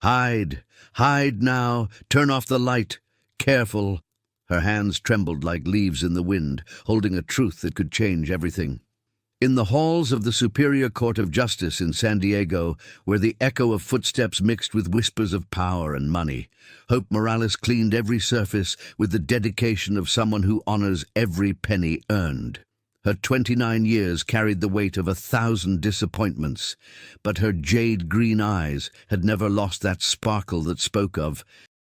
Hide, hide now, turn off the light. Careful. Her hands trembled like leaves in the wind, holding a truth that could change everything. In the halls of the Superior Court of Justice in San Diego, where the echo of footsteps mixed with whispers of power and money, Hope Morales cleaned every surface with the dedication of someone who honors every penny earned. Her 29 years carried the weight of 1,000 disappointments, but her jade-green eyes had never lost that sparkle that spoke of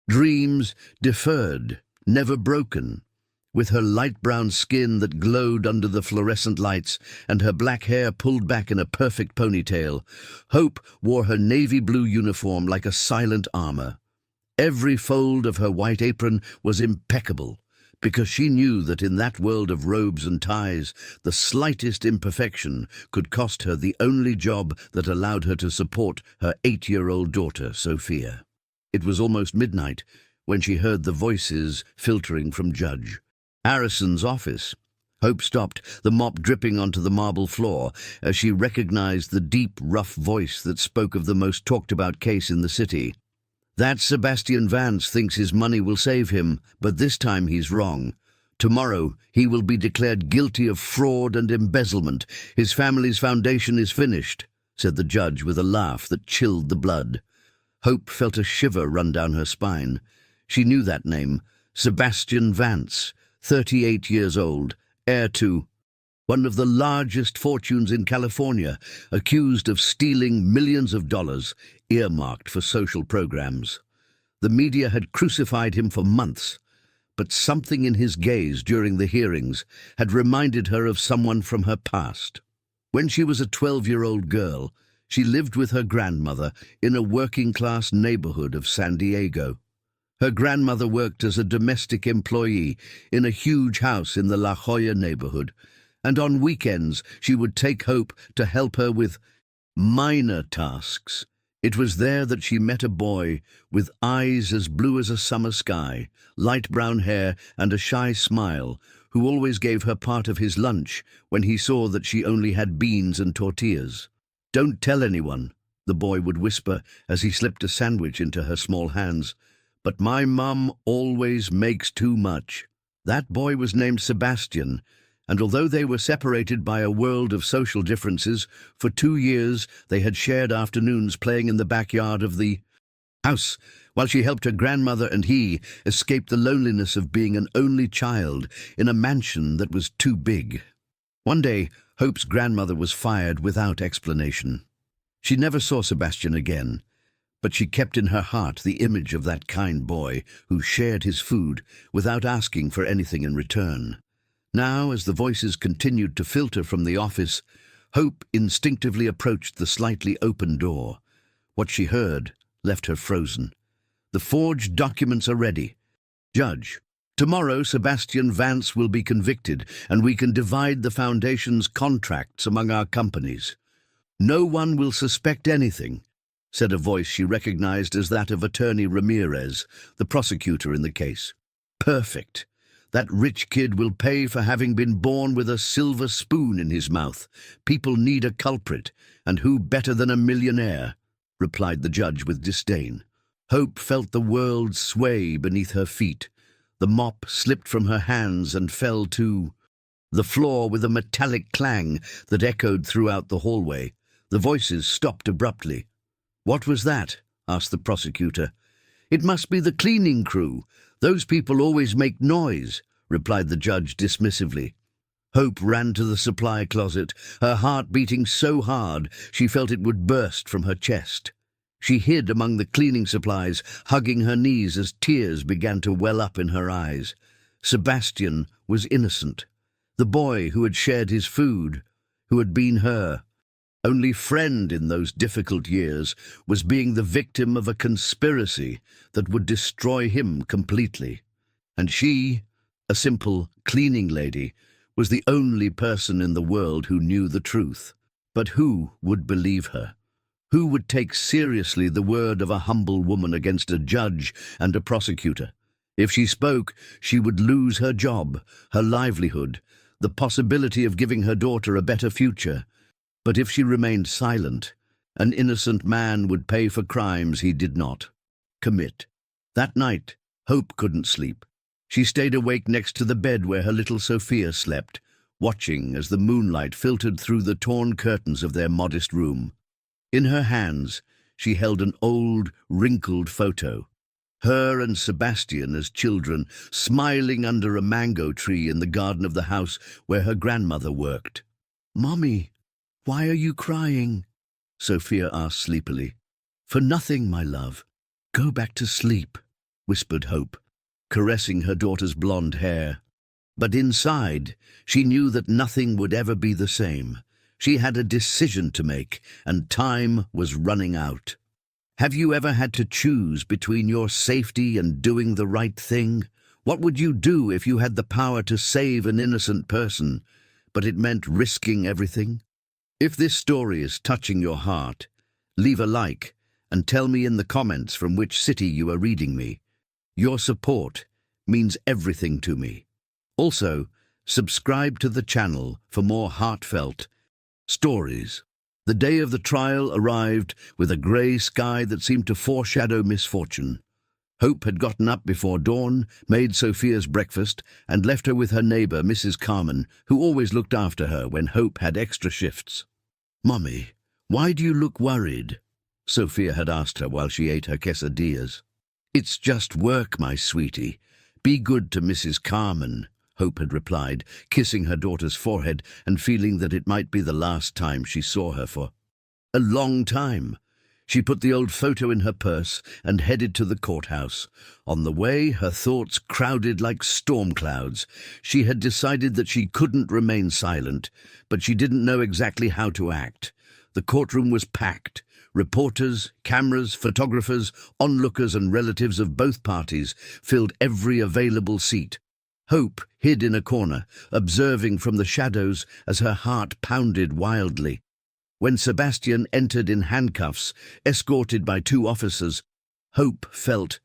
dreams deferred, never broken. With her light brown skin that glowed under the fluorescent lights and her black hair pulled back in a perfect ponytail, Hope wore her navy blue uniform like a silent armor. Every fold of her white apron was impeccable, because she knew that in that world of robes and ties, the slightest imperfection could cost her the only job that allowed her to support her 8-year-old daughter, Sophia. It was almost midnight when she heard the voices filtering from Judge Harrison's office. Hope stopped, the mop dripping onto the marble floor, as she recognized the deep, rough voice that spoke of the most talked-about case in the city. That Sebastian Vance thinks his money will save him, but this time he's wrong. Tomorrow he will be declared guilty of fraud and embezzlement. His family's foundation is finished, said the judge with a laugh that chilled the blood. Hope felt a shiver run down her spine. She knew that name, Sebastian Vance, 38 years old, heir to one of the largest fortunes in California, accused of stealing millions of dollars earmarked for social programs. The media had crucified him for months, but something in his gaze during the hearings had reminded her of someone from her past. When she was a 12-year-old girl, she lived with her grandmother in a working-class neighborhood of San Diego. Her grandmother worked as a domestic employee in a huge house in the La Jolla neighborhood, and on weekends she would take Hope to help her with minor tasks. It was there that she met a boy with eyes as blue as a summer sky, light brown hair and a shy smile, who always gave her part of his lunch when he saw that she only had beans and tortillas. "Don't tell anyone," the boy would whisper as he slipped a sandwich into her small hands. "But my mum always makes too much." That boy was named Sebastian, and although they were separated by a world of social differences, for 2 years they had shared afternoons playing in the backyard of the house, while she helped her grandmother and he escape the loneliness of being an only child in a mansion that was too big. One day, Hope's grandmother was fired without explanation. She never saw Sebastian again, but she kept in her heart the image of that kind boy who shared his food without asking for anything in return. Now, as the voices continued to filter from the office, Hope instinctively approached the slightly open door. What she heard left her frozen. "The forged documents are ready. Judge, tomorrow Sebastian Vance will be convicted, and we can divide the foundation's contracts among our companies. No one will suspect anything," said a voice she recognized as that of Attorney Ramirez, the prosecutor in the case. "Perfect. That rich kid will pay for having been born with a silver spoon in his mouth. People need a culprit, and who better than a millionaire?" replied the judge with disdain. Hope felt the world sway beneath her feet. The mop slipped from her hands and fell to the floor with a metallic clang that echoed throughout the hallway. The voices stopped abruptly. "What was that?" asked the prosecutor. "It must be the cleaning crew. Those people always make noise," replied the judge dismissively. Hope ran to the supply closet, her heart beating so hard she felt it would burst from her chest. She hid among the cleaning supplies, hugging her knees as tears began to well up in her eyes. Sebastian was innocent. The boy who had shared his food, who had been her only friend in those difficult years, was being the victim of a conspiracy that would destroy him completely. And she, a simple cleaning lady, was the only person in the world who knew the truth. But who would believe her? Who would take seriously the word of a humble woman against a judge and a prosecutor? If she spoke, she would lose her job, her livelihood, the possibility of giving her daughter a better future. But if she remained silent, An innocent man would pay for crimes he did not commit. That night, Hope couldn't sleep. She stayed awake next to the bed where her little Sophia slept, watching as the moonlight filtered through the torn curtains of their modest room. In her hands, she held an old, wrinkled photo. Her and Sebastian as children, smiling under a mango tree in the garden of the house where her grandmother worked. "Mommy, why are you crying?" Sophia asked sleepily. "For nothing, my love. Go back to sleep," whispered Hope, caressing her daughter's blonde hair. But inside, she knew that nothing would ever be the same. She had a decision to make, and time was running out. Have you ever had to choose between your safety and doing the right thing? What would you do if you had the power to save an innocent person, but it meant risking everything? If this story is touching your heart, leave a like and tell me in the comments from which city you are reading me. Your support means everything to me. Also, subscribe to the channel for more heartfelt stories. The day of the trial arrived with a grey sky that seemed to foreshadow misfortune. Hope had gotten up before dawn, made Sophia's breakfast, and left her with her neighbour, Mrs. Carmen, who always looked after her when Hope had extra shifts. "Mommy, why do you look worried?" Sophia had asked her while she ate her quesadillas. "It's just work, my sweetie. Be good to Mrs. Carmen," Hope had replied, kissing her daughter's forehead and feeling that it might be the last time she saw her for a long time. She put the old photo in her purse and headed to the courthouse. On the way, her thoughts crowded like storm clouds. She had decided that she couldn't remain silent, but she didn't know exactly how to act. The courtroom was packed. Reporters, cameras, photographers, onlookers and relatives of both parties filled every available seat. Hope hid in a corner, observing from the shadows as her heart pounded wildly. When Sebastian entered in handcuffs, escorted by 2 officers, Hope felt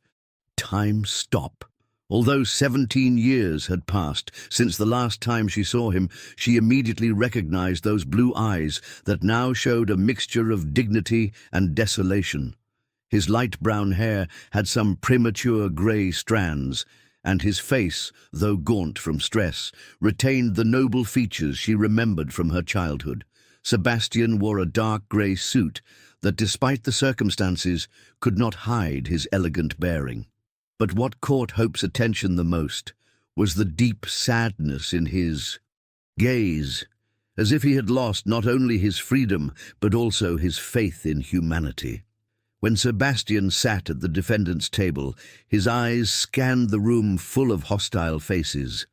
time stop. Although 17 years had passed since the last time she saw him, she immediately recognized those blue eyes that now showed a mixture of dignity and desolation. His light brown hair had some premature grey strands, and his face, though gaunt from stress, retained the noble features she remembered from her childhood. Sebastian wore a dark grey suit that, despite the circumstances, could not hide his elegant bearing. But what caught Hope's attention the most was the deep sadness in his gaze, as if he had lost not only his freedom but also his faith in humanity. When Sebastian sat at the defendant's table, his eyes scanned the room full of hostile faces.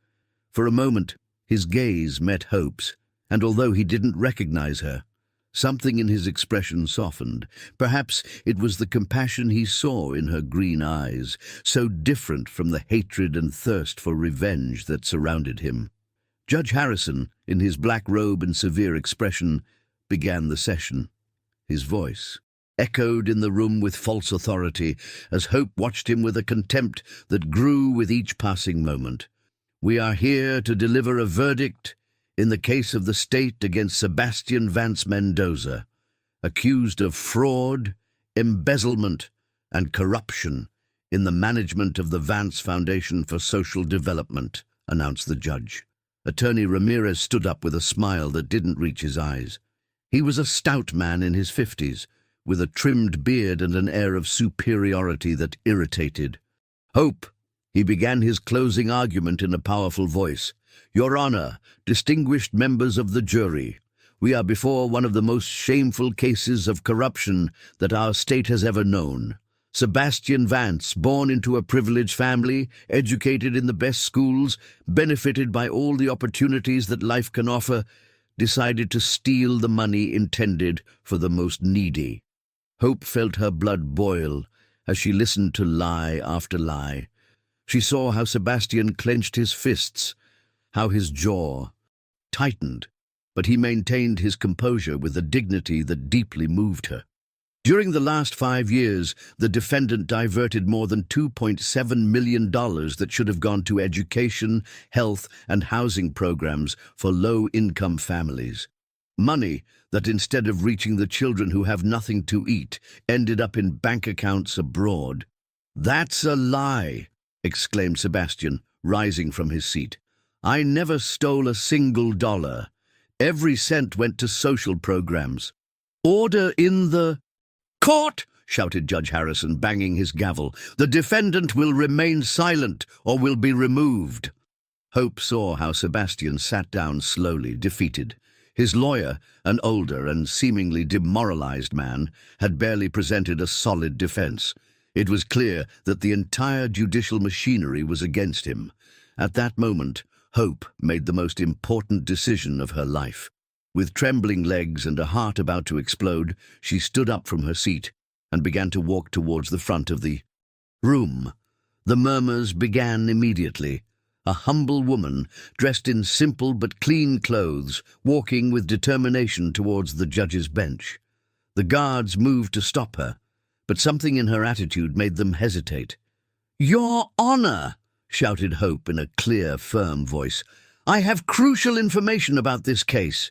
For a moment, his gaze met Hope's, and although he didn't recognize her, something in his expression softened. Perhaps it was the compassion he saw in her green eyes, so different from the hatred and thirst for revenge that surrounded him. Judge Harrison, in his black robe and severe expression, began the session. His voice echoed in the room with false authority as Hope watched him with a contempt that grew with each passing moment. "We are here to deliver a verdict in the case of the state against Sebastian Vance Mendoza, accused of fraud, embezzlement, and corruption in the management of the Vance Foundation for Social Development," announced the judge. Attorney Ramirez stood up with a smile that didn't reach his eyes. He was a stout man in his 50s, with a trimmed beard and an air of superiority that irritated. "Hope," he began his closing argument in a powerful voice. "Your Honor, distinguished members of the jury, we are before one of the most shameful cases of corruption that our state has ever known. Sebastian Vance, born into a privileged family, educated in the best schools, benefited by all the opportunities that life can offer, decided to steal the money intended for the most needy." Hope felt her blood boil as she listened to lie after lie. She saw how Sebastian clenched his fists, how his jaw tightened, but he maintained his composure with a dignity that deeply moved her. During the last 5 years, the defendant diverted more than $2.7 million that should have gone to education, health, and housing programs for low-income families. Money that, instead of reaching the children who have nothing to eat, ended up in bank accounts abroad. "That's a lie," exclaimed Sebastian, rising from his seat. "I never stole a single dollar. Every cent went to social programs." "Order in the court!" shouted Judge Harrison, banging his gavel. "The defendant will remain silent or will be removed." Hope saw how Sebastian sat down slowly, defeated. His lawyer, an older and seemingly demoralized man, had barely presented a solid defense. It was clear that the entire judicial machinery was against him. At that moment, Hope made the most important decision of her life. With trembling legs and a heart about to explode, she stood up from her seat and began to walk towards the front of the room. The murmurs began immediately. A humble woman, dressed in simple but clean clothes, walking with determination towards the judge's bench. The guards moved to stop her, but something in her attitude made them hesitate. "Your Honor!" shouted Hope in a clear, firm voice. "I have crucial information about this case."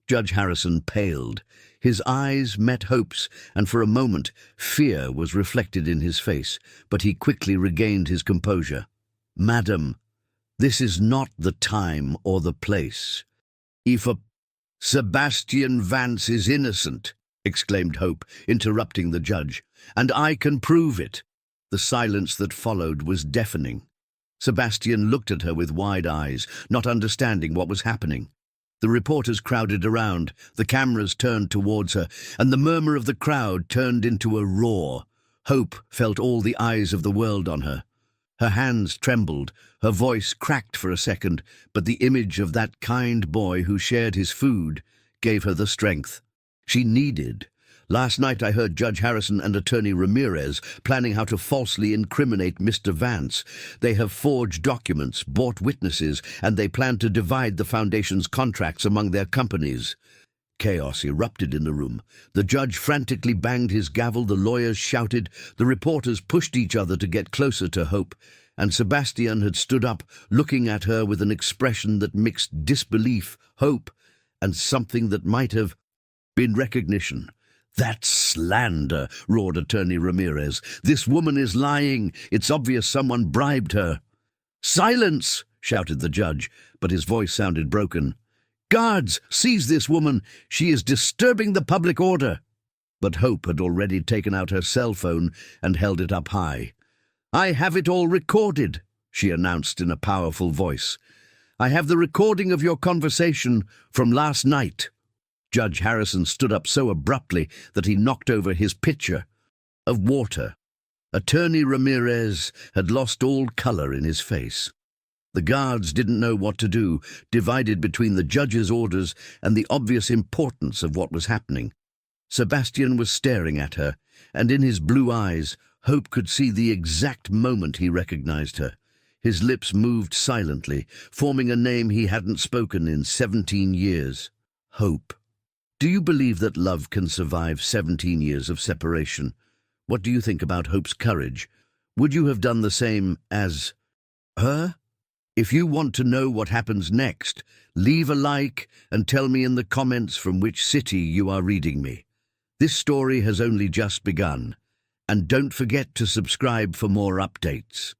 Judge Harrison paled. His eyes met Hope's, and for a moment fear was reflected in his face, but he quickly regained his composure. "Madam, this is not the time or the place. If a Sebastian Vance is innocent," exclaimed Hope, interrupting the judge, "and I can prove it." The silence that followed was deafening. Sebastian looked at her with wide eyes, not understanding what was happening. The reporters crowded around, the cameras turned towards her, and the murmur of the crowd turned into a roar. Hope felt all the eyes of the world on her. Her hands trembled, her voice cracked for a second, but the image of that kind boy who shared his food gave her the strength she needed. "Last night I heard Judge Harrison and Attorney Ramirez planning how to falsely incriminate Mr. Vance. They have forged documents, bought witnesses, and they plan to divide the Foundation's contracts among their companies." Chaos erupted in the room. The judge frantically banged his gavel, the lawyers shouted, the reporters pushed each other to get closer to Hope, and Sebastian had stood up, looking at her with an expression that mixed disbelief, hope, and something that might have been recognition. "That's slander," roared Attorney Ramirez. "This woman is lying. It's obvious someone bribed her." "Silence!" shouted the judge, but his voice sounded broken. "Guards, seize this woman. She is disturbing the public order." But Hope had already taken out her cell phone and held it up high. "I have it all recorded," she announced in a powerful voice. "I have the recording of your conversation from last night." Judge Harrison stood up so abruptly that he knocked over his pitcher of water. Attorney Ramirez had lost all color in his face. The guards didn't know what to do, divided between the judge's orders and the obvious importance of what was happening. Sebastian was staring at her, and in his blue eyes, Hope could see the exact moment he recognized her. His lips moved silently, forming a name he hadn't spoken in 17 years. Hope. Do you believe that love can survive 17 years of separation? What do you think about Hope's courage? Would you have done the same as her? If you want to know what happens next, leave a like and tell me in the comments from which city you are reading me. This story has only just begun, and don't forget to subscribe for more updates.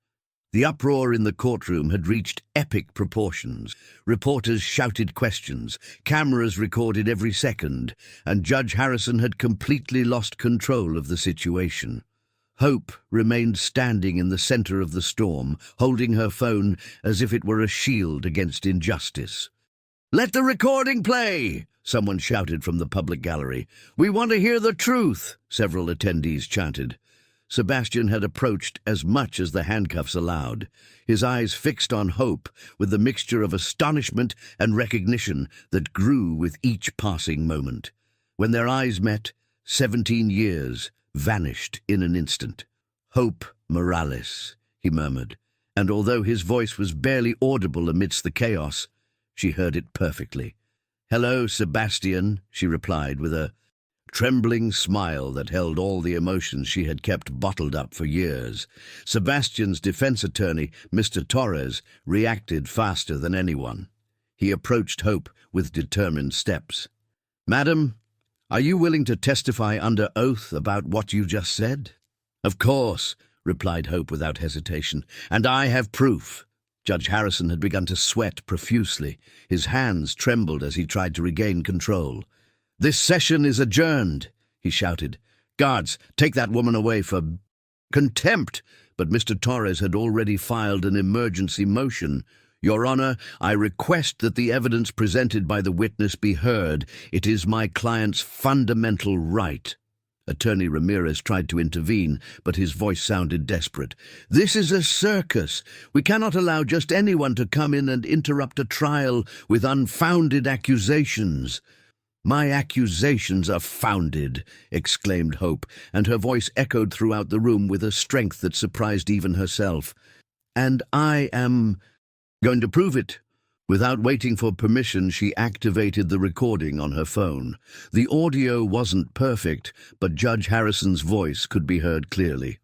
The uproar in the courtroom had reached epic proportions. Reporters shouted questions, cameras recorded every second, and Judge Harrison had completely lost control of the situation. Hope remained standing in the center of the storm, holding her phone as if it were a shield against injustice. "Let the recording play!" someone shouted from the public gallery. "We want to hear the truth!" several attendees chanted. Sebastian had approached as much as the handcuffs allowed, his eyes fixed on Hope with the mixture of astonishment and recognition that grew with each passing moment. When their eyes met, 17 years vanished in an instant. "Hope Morales," he murmured, and although his voice was barely audible amidst the chaos, she heard it perfectly. "Hello, Sebastian," she replied with a trembling smile that held all the emotions she had kept bottled up for years. Sebastian's defense attorney, Mr. Torres, reacted faster than anyone. He approached Hope with determined steps. Madam, are you willing to testify under oath about what you just said? Of course, replied Hope without hesitation, and I have proof. Judge Harrison had begun to sweat profusely. His hands trembled as he tried to regain control. This session is adjourned, he shouted. Guards, take that woman away for contempt. But Mr. Torres had already filed an emergency motion. Your Honor, I request that the evidence presented by the witness be heard. It is my client's fundamental right. Attorney Ramirez tried to intervene, but his voice sounded desperate. This is a circus. We cannot allow just anyone to come in and interrupt a trial with unfounded accusations. My accusations are founded, exclaimed Hope, and her voice echoed throughout the room with a strength that surprised even herself. And I am going to prove it. Without waiting for permission, she activated the recording on her phone. The audio wasn't perfect, but Judge Harrison's voice could be heard clearly.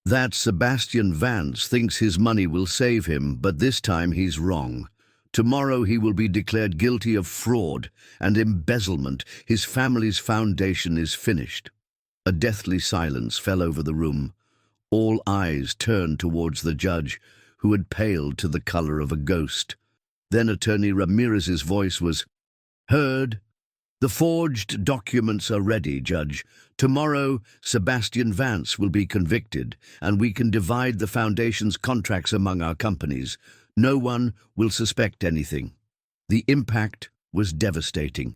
That Sebastian Vance thinks his money will save him, but this time he's wrong. Tomorrow he will be declared guilty of fraud and embezzlement. His family's foundation is finished. A deathly silence fell over the room. All eyes turned towards the judge, who had paled to the color of a ghost. Then Attorney Ramirez's voice was heard. The forged documents are ready, Judge. Tomorrow, Sebastian Vance will be convicted, and we can divide the foundation's contracts among our companies. No one will suspect anything. The impact was devastating.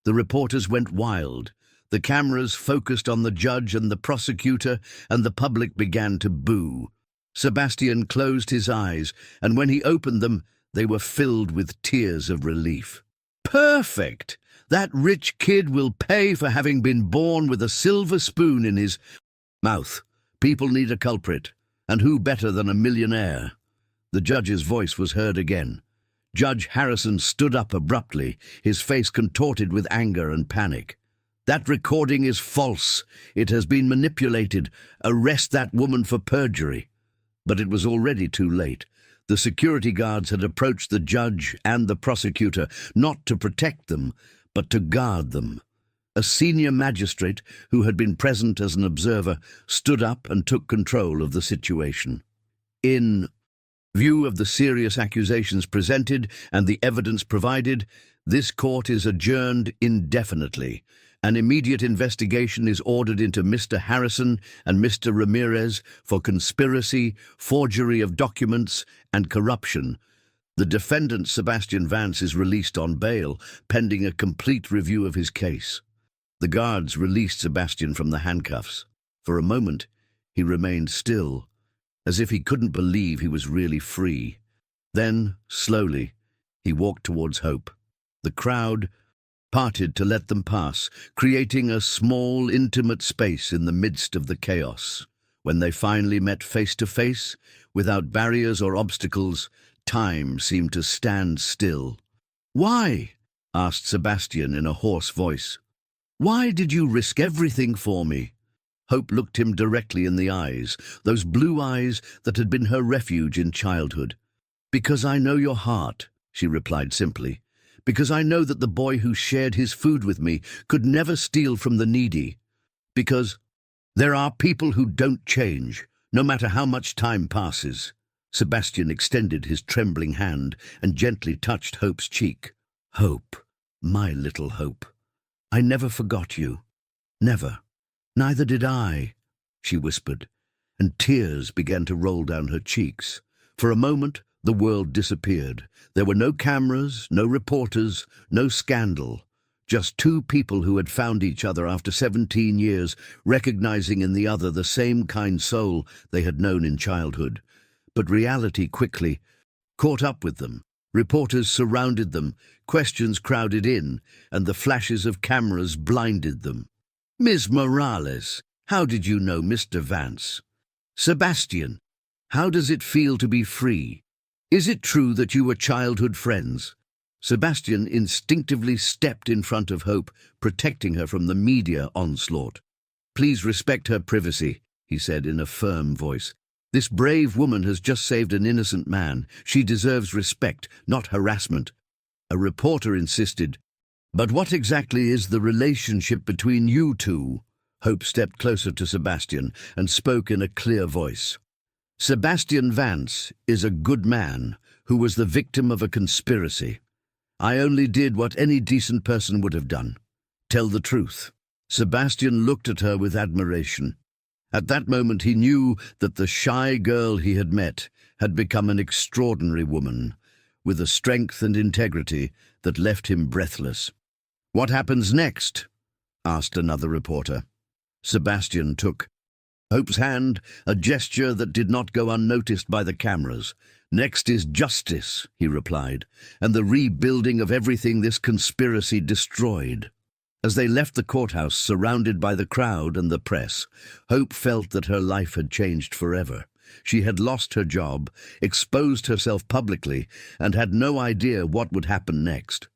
The reporters went wild. The cameras focused on the judge and the prosecutor, and the public began to boo. Sebastian closed his eyes, and when he opened them, they were filled with tears of relief. Perfect! That rich kid will pay for having been born with a silver spoon in his mouth. People need a culprit, and who better than a millionaire? The judge's voice was heard again. Judge Harrison stood up abruptly, his face contorted with anger and panic. That recording is false. It has been manipulated. Arrest that woman for perjury. But it was already too late. The security guards had approached the judge and the prosecutor, not to protect them, but to guard them. A senior magistrate, who had been present as an observer, stood up and took control of the situation. In view of the serious accusations presented and the evidence provided, this court is adjourned indefinitely. An immediate investigation is ordered into Mr. Harrison and Mr. Ramirez for conspiracy, forgery of documents, and corruption. The defendant, Sebastian Vance, is released on bail, pending a complete review of his case. The guards released Sebastian from the handcuffs. For a moment, he remained still, as if he couldn't believe he was really free. Then, slowly, he walked towards Hope. The crowd parted to let them pass, creating a small, intimate space in the midst of the chaos. When they finally met face to face, without barriers or obstacles, time seemed to stand still. "Why?" asked Sebastian in a hoarse voice. "Why did you risk everything for me?" Hope looked him directly in the eyes, those blue eyes that had been her refuge in childhood. "Because I know your heart," she replied simply. "Because I know that the boy who shared his food with me could never steal from the needy. Because there are people who don't change, no matter how much time passes." Sebastian extended his trembling hand and gently touched Hope's cheek. "Hope, my little Hope, I never forgot you. Never. Neither did I," she whispered, and tears began to roll down her cheeks. For a moment, the world disappeared. There were no cameras, no reporters, no scandal. Just two people who had found each other after 17 years, recognizing in the other the same kind soul they had known in childhood. But reality quickly caught up with them. Reporters surrounded them, questions crowded in, and the flashes of cameras blinded them. "Ms. Morales, how did you know Mr. Vance?" "Sebastian, how does it feel to be free? Is it true that you were childhood friends?" Sebastian instinctively stepped in front of Hope, protecting her from the media onslaught. "Please respect her privacy," he said in a firm voice. "This brave woman has just saved an innocent man. She deserves respect, not harassment." A reporter insisted, But what exactly is the relationship between you two? Hope stepped closer to Sebastian and spoke in a clear voice. Sebastian Vance is a good man who was the victim of a conspiracy. I only did what any decent person would have done. Tell the truth. Sebastian looked at her with admiration. At that moment he knew that the shy girl he had met had become an extraordinary woman, with a strength and integrity that left him breathless. "What happens next?" asked another reporter. Sebastian took Hope's hand, a gesture that did not go unnoticed by the cameras. "Next is justice," he replied, "and the rebuilding of everything this conspiracy destroyed." As they left the courthouse, surrounded by the crowd and the press, Hope felt that her life had changed forever. She had lost her job, exposed herself publicly, and had no idea what would happen next.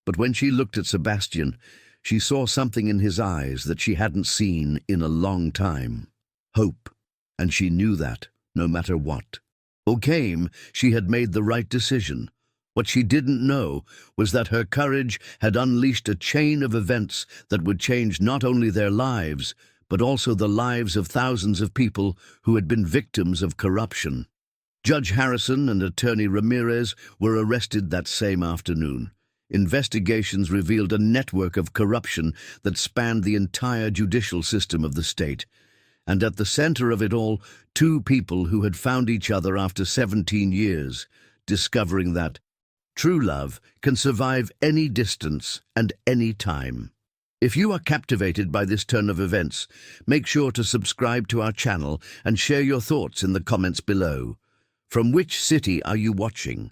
But when she looked at Sebastian, she saw something in his eyes that she hadn't seen in a long time. Hope. And she knew that, no matter what or came, she had made the right decision. What she didn't know was that her courage had unleashed a chain of events that would change not only their lives, but also the lives of thousands of people who had been victims of corruption. Judge Harrison and Attorney Ramirez were arrested that same afternoon. Investigations revealed a network of corruption that spanned the entire judicial system of the state. And at the center of it all, two people who had found each other after 17 years, discovering that true love can survive any distance and any time. If you are captivated by this turn of events, make sure to subscribe to our channel and share your thoughts in the comments below. From which city are you watching?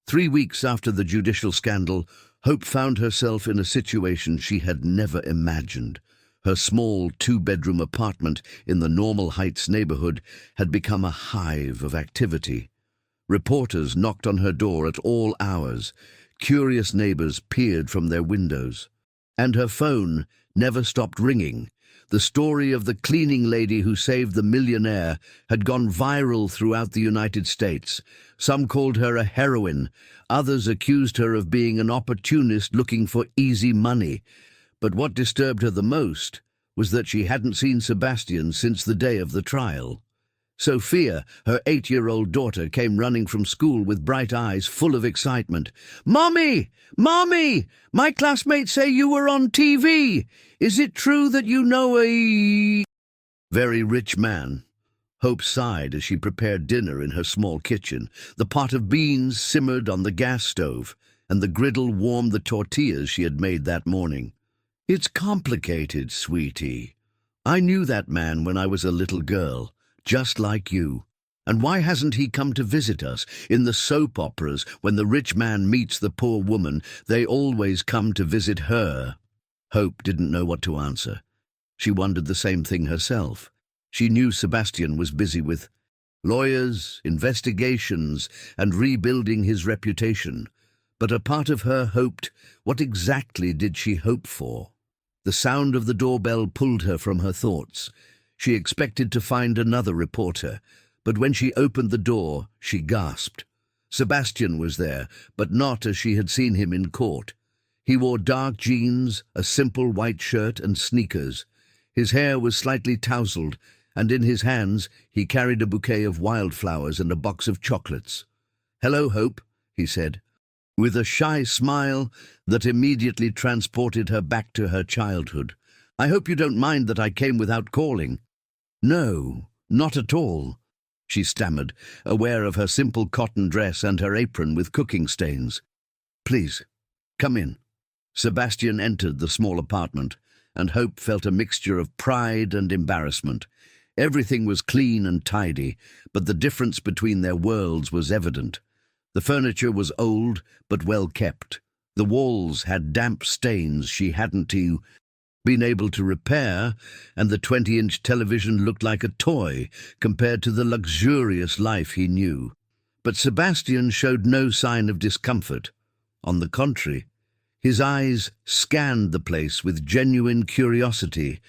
3 weeks after the judicial scandal, Hope found herself in a situation she had never imagined. Her small 2-bedroom apartment in the Normal Heights neighborhood had become a hive of activity. Reporters knocked on her door at all hours. Curious neighbors peered from their windows. And her phone never stopped ringing. The story of the cleaning lady who saved the millionaire had gone viral throughout the United States. Some called her a heroine. Others accused her of being an opportunist looking for easy money. But what disturbed her the most was that she hadn't seen Sebastian since the day of the trial. Sophia, her 8-year-old daughter, came running from school with bright eyes full of excitement. "Mommy! Mommy! My classmates say you were on TV. Is it true that you know a very rich man?" Hope sighed as she prepared dinner in her small kitchen. The pot of beans simmered on the gas stove, and the griddle warmed the tortillas she had made that morning. "It's complicated, sweetie. I knew that man when I was a little girl. Just like you. And why hasn't he come to visit us? In the soap operas, when the rich man meets the poor woman, they always come to visit her." Hope didn't know what to answer. She wondered the same thing herself. She knew Sebastian was busy with lawyers, investigations, and rebuilding his reputation. But a part of her hoped, what exactly did she hope for? The sound of the doorbell pulled her from her thoughts. She expected to find another reporter, but when she opened the door, she gasped. Sebastian was there, but not as she had seen him in court. He wore dark jeans, a simple white shirt, and sneakers. His hair was slightly tousled, and in his hands he carried a bouquet of wildflowers and a box of chocolates. "Hello, Hope," he said, with a shy smile that immediately transported her back to her childhood. "I hope you don't mind that I came without calling." "No, not at all," she stammered, aware of her simple cotton dress and her apron with cooking stains. "Please, come in." Sebastian entered the small apartment, and Hope felt a mixture of pride and embarrassment. Everything was clean and tidy, but the difference between their worlds was evident. The furniture was old, but well kept. The walls had damp stains she hadn't been able to repair, and the 20-inch television looked like a toy compared to the luxurious life he knew. But Sebastian showed no sign of discomfort. On the contrary, his eyes scanned the place with genuine curiosity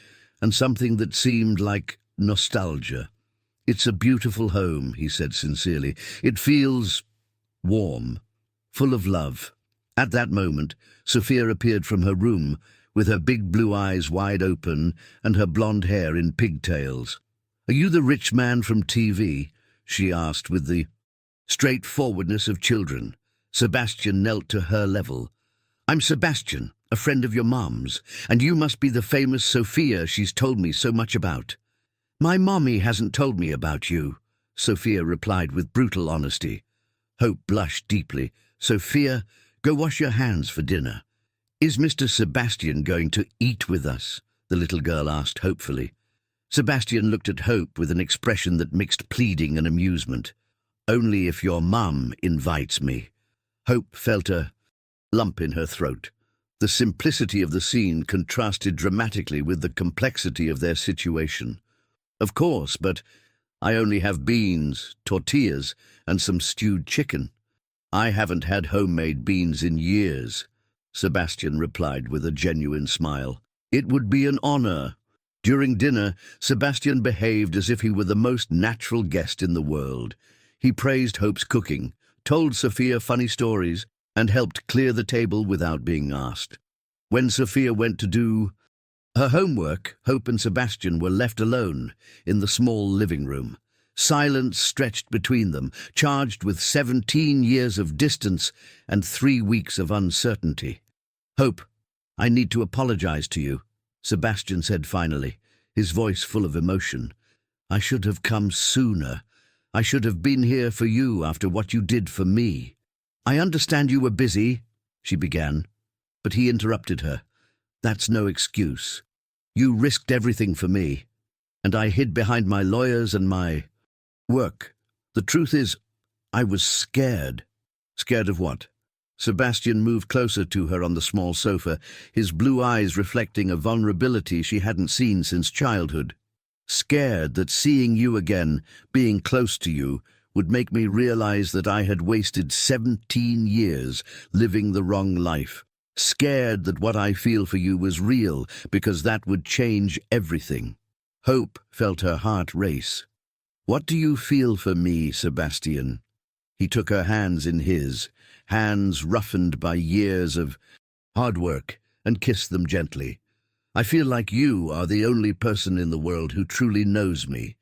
and something that seemed like nostalgia. "It's a beautiful home," he said sincerely. "It feels warm, full of love." At that moment, Sophia appeared from her room, with her big blue eyes wide open and her blonde hair in pigtails. "Are you the rich man from TV?" she asked with the straightforwardness of children. Sebastian knelt to her level. "I'm Sebastian, a friend of your mom's, and you must be the famous Sophia she's told me so much about." "My mommy hasn't told me about you," Sophia replied with brutal honesty. Hope blushed deeply. "Sophia, go wash your hands for dinner." "Is Mr. Sebastian going to eat with us?" the little girl asked hopefully. Sebastian looked at Hope with an expression that mixed pleading and amusement. "Only if your mum invites me." Hope felt a lump in her throat. The simplicity of the scene contrasted dramatically with the complexity of their situation. "Of course, but I only have beans, tortillas, and some stewed chicken." "I haven't had homemade beans in years," Sebastian replied with a genuine smile. "It would be an honor." During dinner, Sebastian behaved as if he were the most natural guest in the world. He praised Hope's cooking, told Sophia funny stories, and helped clear the table without being asked. When Sophia went to do her homework, Hope and Sebastian were left alone in the small living room. Silence stretched between them, charged with 17 years of distance and 3 weeks of uncertainty. "Hope, I need to apologize to you," Sebastian said finally, his voice full of emotion. "I should have come sooner. I should have been here for you after what you did for me." "I understand you were busy," she began, but he interrupted her. "That's no excuse. You risked everything for me, and I hid behind my lawyers and my work. The truth is, I was scared." "Scared of what?" Sebastian moved closer to her on the small sofa, his blue eyes reflecting a vulnerability she hadn't seen since childhood. "Scared that seeing you again, being close to you, would make me realize that I had wasted 17 years living the wrong life. Scared that what I feel for you was real, because that would change everything." Hope felt her heart race. "What do you feel for me, Sebastian?" He took her hands in his, hands roughened by years of hard work, and kissed them gently. "I feel like you are the only person in the world who truly knows me.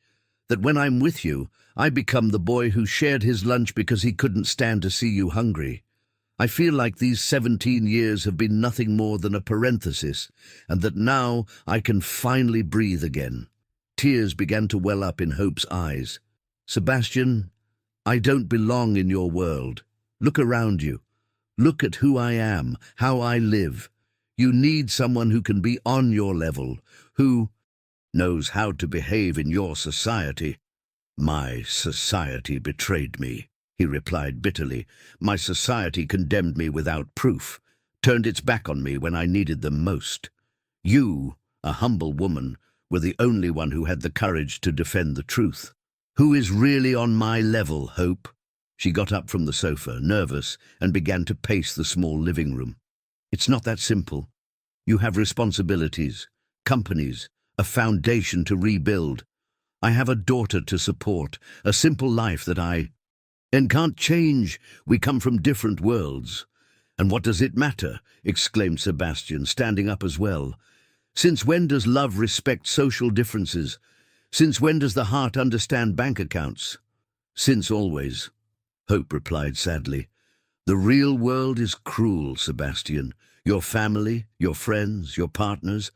That when I'm with you, I become the boy who shared his lunch because he couldn't stand to see you hungry. I feel like these 17 years have been nothing more than a parenthesis, and that now I can finally breathe again." Tears began to well up in Hope's eyes. "Sebastian, I don't belong in your world. Look around you. Look at who I am, how I live. You need someone who can be on your level, who knows how to behave in your society." "My society betrayed me," he replied bitterly. "My society condemned me without proof, turned its back on me when I needed them most. You, a humble woman, were the only one who had the courage to defend the truth. Who is really on my level, Hope?" She got up from the sofa, nervous, and began to pace the small living room. "It's not that simple. You have responsibilities, companies, a foundation to rebuild. I have a daughter to support, a simple life that I can't change. We come from different worlds." "And what does it matter?" exclaimed Sebastian, standing up as well. "Since when does love respect social differences? Since when does the heart understand bank accounts?" "Since always," Hope replied sadly. "The real world is cruel, Sebastian. Your family, your friends, your partners,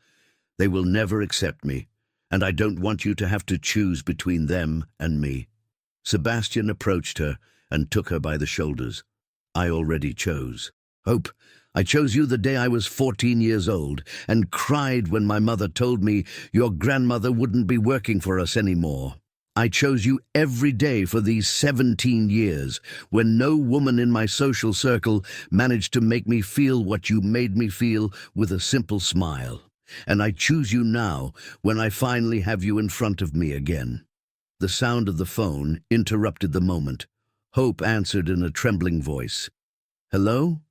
they will never accept me, and I don't want you to have to choose between them and me." Sebastian approached her and took her by the shoulders. "I already chose. Hope, I chose you the day I was 14 years old and cried when my mother told me your grandmother wouldn't be working for us anymore. I chose you every day for these 17 years, when no woman in my social circle managed to make me feel what you made me feel with a simple smile. And I choose you now, when I finally have you in front of me again." The sound of the phone interrupted the moment. Hope answered in a trembling voice. "Hello?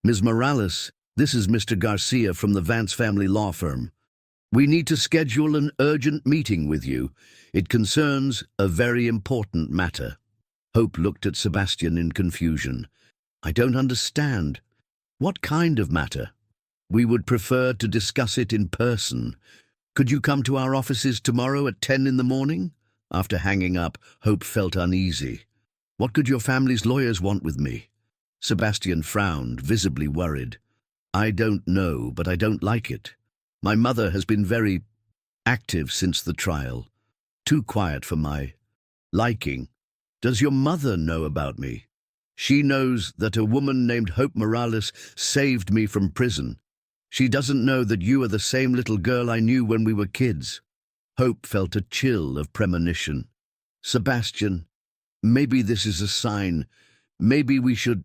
Ms. Morales, this is Mr. Garcia from the Vance family law firm. We need to schedule an urgent meeting with you. It concerns a very important matter." Hope looked at Sebastian in confusion. "I don't understand." What kind of matter? We would prefer to discuss it in person. Could you come to our offices tomorrow at 10 in the morning? After hanging up, Hope felt uneasy. What could your family's lawyers want with me? Sebastian frowned, visibly worried. I don't know, but I don't like it. My mother has been very active since the trial. Too quiet for my liking. Does your mother know about me? She knows that a woman named Hope Morales saved me from prison. She doesn't know that you are the same little girl I knew when we were kids. Hope felt a chill of premonition. Sebastian, maybe this is a sign. Maybe we should—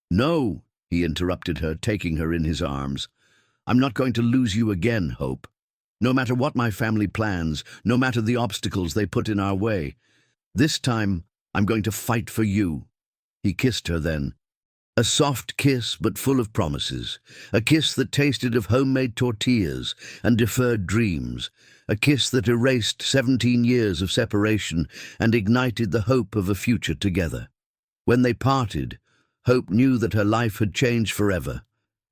No, he interrupted her, taking her in his arms. I'm not going to lose you again, Hope. No matter what my family plans, no matter the obstacles they put in our way, this time I'm going to fight for you. He kissed her then. A soft kiss, but full of promises. A kiss that tasted of homemade tortillas and deferred dreams. A kiss that erased 17 years of separation and ignited the hope of a future together. When they parted, Hope knew that her life had changed forever.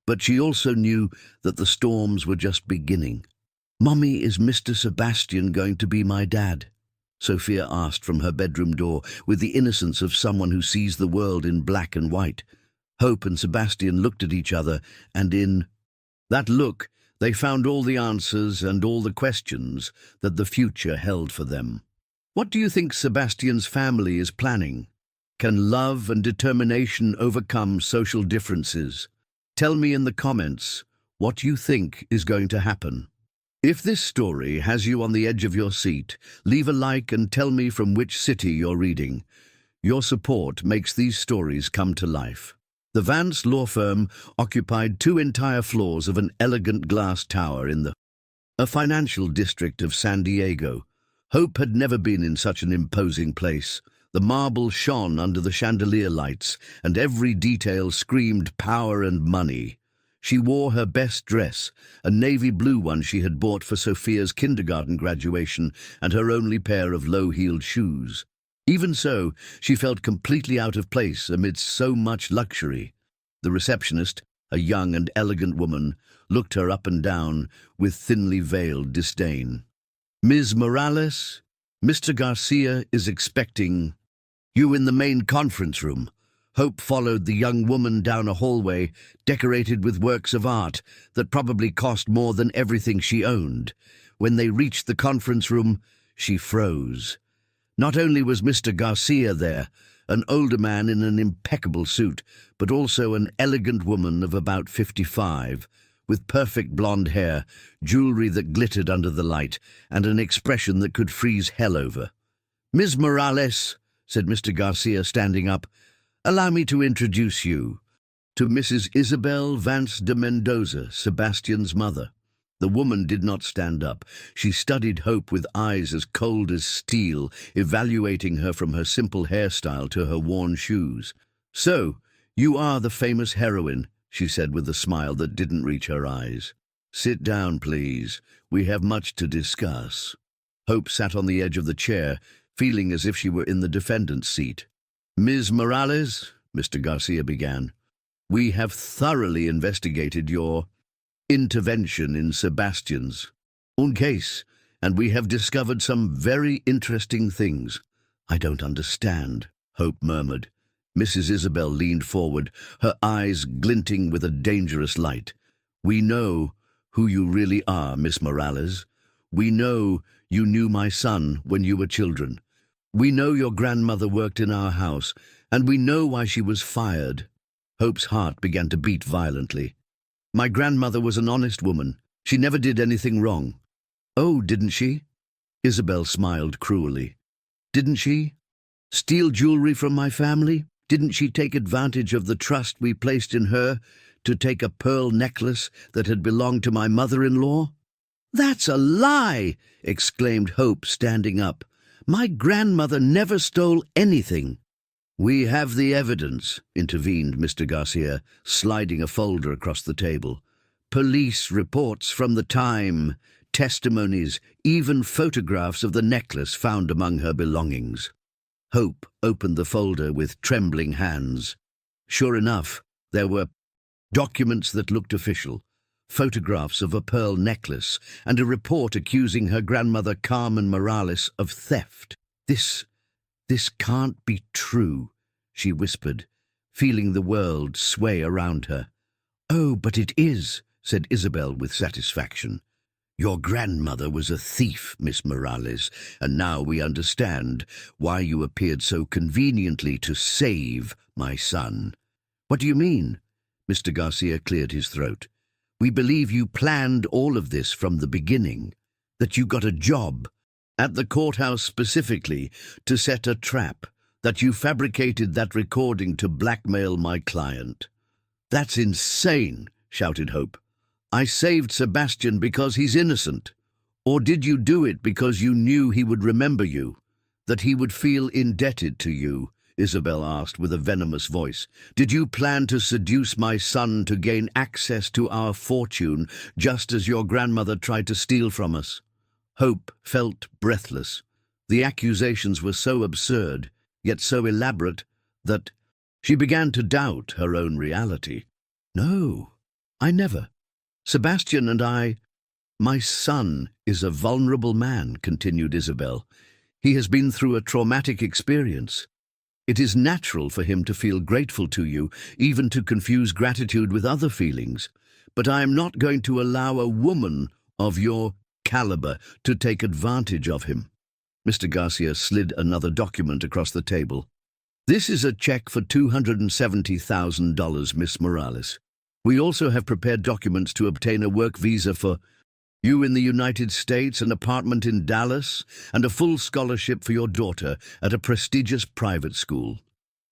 But she also knew that the storms were just beginning. "Mommy, is Mr. Sebastian going to be my dad?" Sophia asked from her bedroom door with the innocence of someone who sees the world in black and white. Hope and Sebastian looked at each other, and in that look they found all the answers and all the questions that the future held for them. What do you think Sebastian's family is planning? Can love and determination overcome social differences? Tell me in the comments what you think is going to happen. If this story has you on the edge of your seat, leave a like and tell me from which city you're reading. Your support makes these stories come to life. The Vance law firm occupied 2 entire floors of an elegant glass tower in a financial district of San Diego. Hope had never been in such an imposing place. The marble shone under the chandelier lights, and every detail screamed power and money. She wore her best dress, a navy blue one she had bought for Sophia's kindergarten graduation, and her only pair of low-heeled shoes. Even so, she felt completely out of place amidst so much luxury. The receptionist, a young and elegant woman, looked her up and down with thinly veiled disdain. "Ms. Morales, Mr. Garcia is expecting you in the main conference room." Hope followed the young woman down a hallway decorated with works of art that probably cost more than everything she owned. When they reached the conference room, she froze. Not only was Mr. Garcia there, an older man in an impeccable suit, but also an elegant woman of about 55, with perfect blonde hair, jewelry that glittered under the light, and an expression that could freeze hell over. "Ms. Morales," said Mr. Garcia, standing up, "allow me to introduce you to Mrs. Isabel Vance de Mendoza, Sebastian's mother." The woman did not stand up. She studied Hope with eyes as cold as steel, evaluating her from her simple hairstyle to her worn shoes. "So, you are the famous heroine," she said with a smile that didn't reach her eyes. "Sit down, please. We have much to discuss." Hope sat on the edge of the chair, feeling as if she were in the defendant's seat. "Ms. Morales," Mr. Garcia began, "we have thoroughly investigated your intervention in Sebastian's own case, and we have discovered some very interesting things." "I don't understand," Hope murmured. Mrs. Isabel leaned forward, her eyes glinting with a dangerous light. "We know who you really are, Miss Morales. We know you knew my son when you were children. We know your grandmother worked in our house, and we know why she was fired." Hope's heart began to beat violently. "My grandmother was an honest woman. She never did anything wrong." "Oh, didn't she?" Isabel smiled cruelly. "Didn't she steal jewelry from my family? Didn't she take advantage of the trust we placed in her to take a pearl necklace that had belonged to my mother-in-law?" "That's a lie!" exclaimed Hope, standing up. "My grandmother never stole anything." "We have the evidence," intervened Mr. Garcia, sliding a folder across the table. "Police reports from the time, testimonies, even photographs of the necklace found among her belongings." Hope opened the folder with trembling hands. Sure enough, there were Documents that looked official, photographs of a pearl necklace, and a report accusing her grandmother Carmen Morales of theft. This can't be true, she whispered, feeling the world sway around her. Oh, but it is, said Isabel with satisfaction. Your grandmother was a thief, Miss Morales, and now we understand why you appeared so conveniently to save my son. What do you mean? Mr. Garcia cleared his throat. We believe you planned all of this from the beginning, that you got a job at the courthouse specifically to set a trap, that you fabricated that recording to blackmail my client. That's insane, shouted Hope. I saved Sebastian because he's innocent. Or did you do it because you knew he would remember you, that he would feel indebted to you? Isabel asked with a venomous voice. Did you plan to seduce my son to gain access to our fortune, just as your grandmother tried to steal from us? Hope felt breathless. The accusations were so absurd, yet so elaborate, that she began to doubt her own reality. No, I never. Sebastian and my son is a vulnerable man, continued Isabel. He has been through a traumatic experience. It is natural for him to feel grateful to you, even to confuse gratitude with other feelings. But I am not going to allow a woman of your caliber to take advantage of him. Mr. Garcia slid another document across the table. This is a check for $270,000, Miss Morales. We also have prepared documents to obtain a work visa for you in the United States, an apartment in Dallas, and a full scholarship for your daughter at a prestigious private school.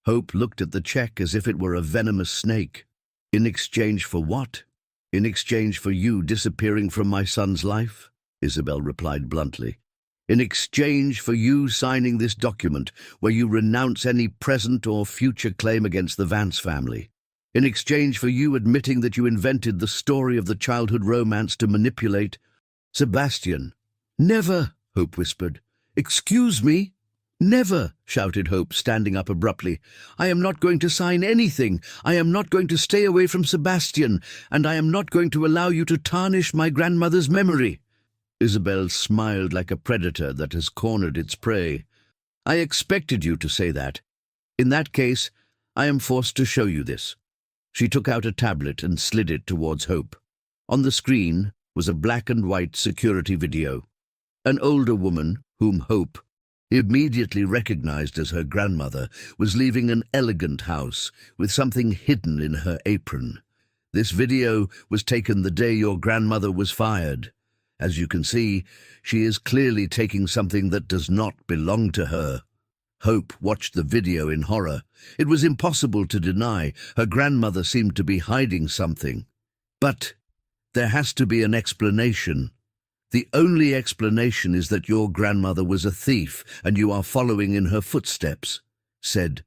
Hope looked at the check as if it were a venomous snake. In exchange for what? In exchange for you disappearing from my son's life? Isabel replied bluntly. In exchange for you signing this document where you renounce any present or future claim against the Vance family. In exchange for you admitting that you invented the story of the childhood romance to manipulate Sebastian. Never, Hope whispered. Excuse me? Never, shouted Hope, standing up abruptly. I am not going to sign anything. I am not going to stay away from Sebastian, and I am not going to allow you to tarnish my grandmother's memory. Isabel smiled like a predator that has cornered its prey. I expected you to say that. In that case, I am forced to show you this. She took out a tablet and slid it towards Hope. On the screen was a black and white security video. An older woman, whom Hope immediately recognized as her grandmother, was leaving an elegant house with something hidden in her apron. This video was taken the day your grandmother was fired. As you can see, she is clearly taking something that does not belong to her. Hope watched the video in horror. It was impossible to deny her grandmother seemed to be hiding something. But there has to be an explanation. The only explanation is that your grandmother was a thief and you are following in her footsteps, said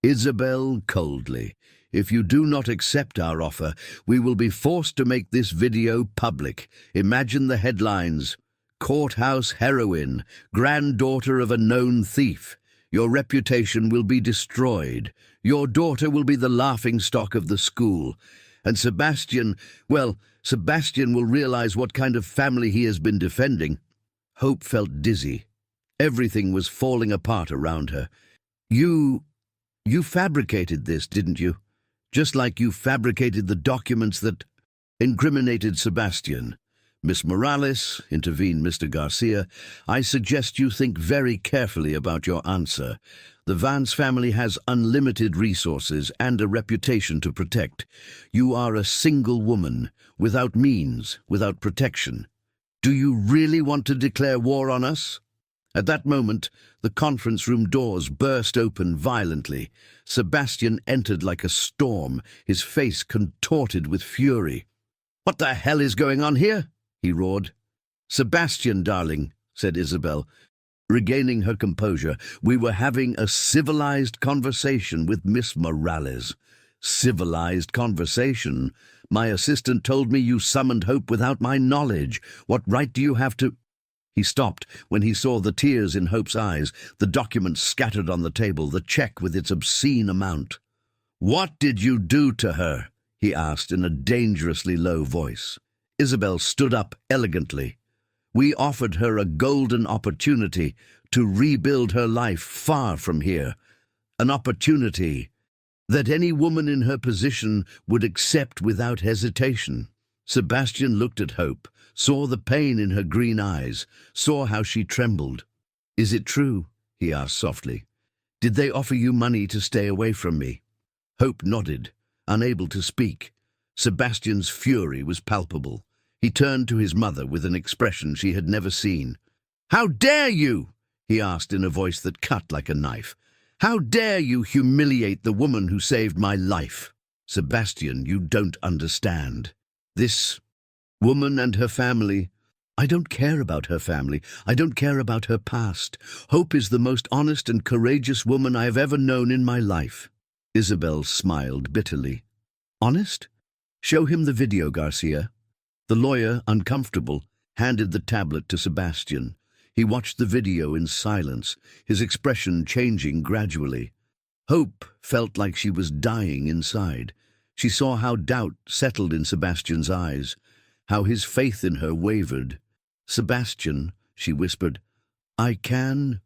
Isabel coldly. If you do not accept our offer, we will be forced to make this video public. Imagine the headlines. Courthouse heroine, granddaughter of a known thief. Your reputation will be destroyed. Your daughter will be the laughingstock of the school. And Sebastian will realize what kind of family he has been defending. Hope felt dizzy. Everything was falling apart around her. You fabricated this, didn't you? Just like you fabricated the documents that incriminated Sebastian. Miss Morales, intervened Mr. Garcia, I suggest you think very carefully about your answer. The Vance family has unlimited resources and a reputation to protect. You are a single woman, without means, without protection. Do you really want to declare war on us? At that moment, the conference room doors burst open violently. Sebastian entered like a storm, his face contorted with fury. What the hell is going on here? He roared. Sebastian, darling, said Isabel. Regaining her composure, we were having a civilized conversation with Miss Morales. Civilized conversation? My assistant told me you summoned Hope without my knowledge. What right do you have to— He stopped when he saw the tears in Hope's eyes, the documents scattered on the table, the check with its obscene amount. What did you do to her? he asked in a dangerously low voice. Isabel stood up elegantly. We offered her a golden opportunity to rebuild her life far from here, an opportunity that any woman in her position would accept without hesitation. Sebastian looked at Hope, saw the pain in her green eyes, saw how she trembled. "Is it true?" he asked softly. "Did they offer you money to stay away from me?" Hope nodded, unable to speak. Sebastian's fury was palpable. He turned to his mother with an expression she had never seen. "How dare you?" he asked in a voice that cut like a knife. "How dare you humiliate the woman who saved my life? Sebastian, you don't understand. This woman and her family, I don't care about her family. I don't care about her past. Hope is the most honest and courageous woman I have ever known in my life." Isabel smiled bitterly. "Honest? Show him the video, Garcia." The lawyer, uncomfortable, handed the tablet to Sebastian. He watched the video in silence, his expression changing gradually. Hope felt like she was dying inside. She saw how doubt settled in Sebastian's eyes, how his faith in her wavered. "Sebastian," she whispered, "I can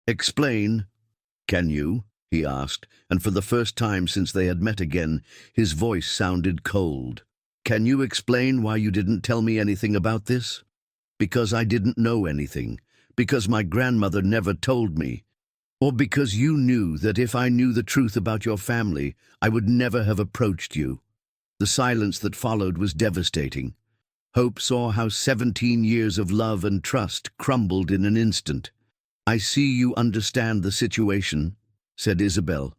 explain." "Can you?" he asked, and for the first time since they had met again, his voice sounded cold. "Can you explain why you didn't tell me anything about this?" "Because I didn't know anything. Because my grandmother never told me. Or because you knew that if I knew the truth about your family, I would never have approached you." The silence that followed was devastating. Hope saw how 17 years of love and trust crumbled in an instant. "I see you understand the situation," said Isabel.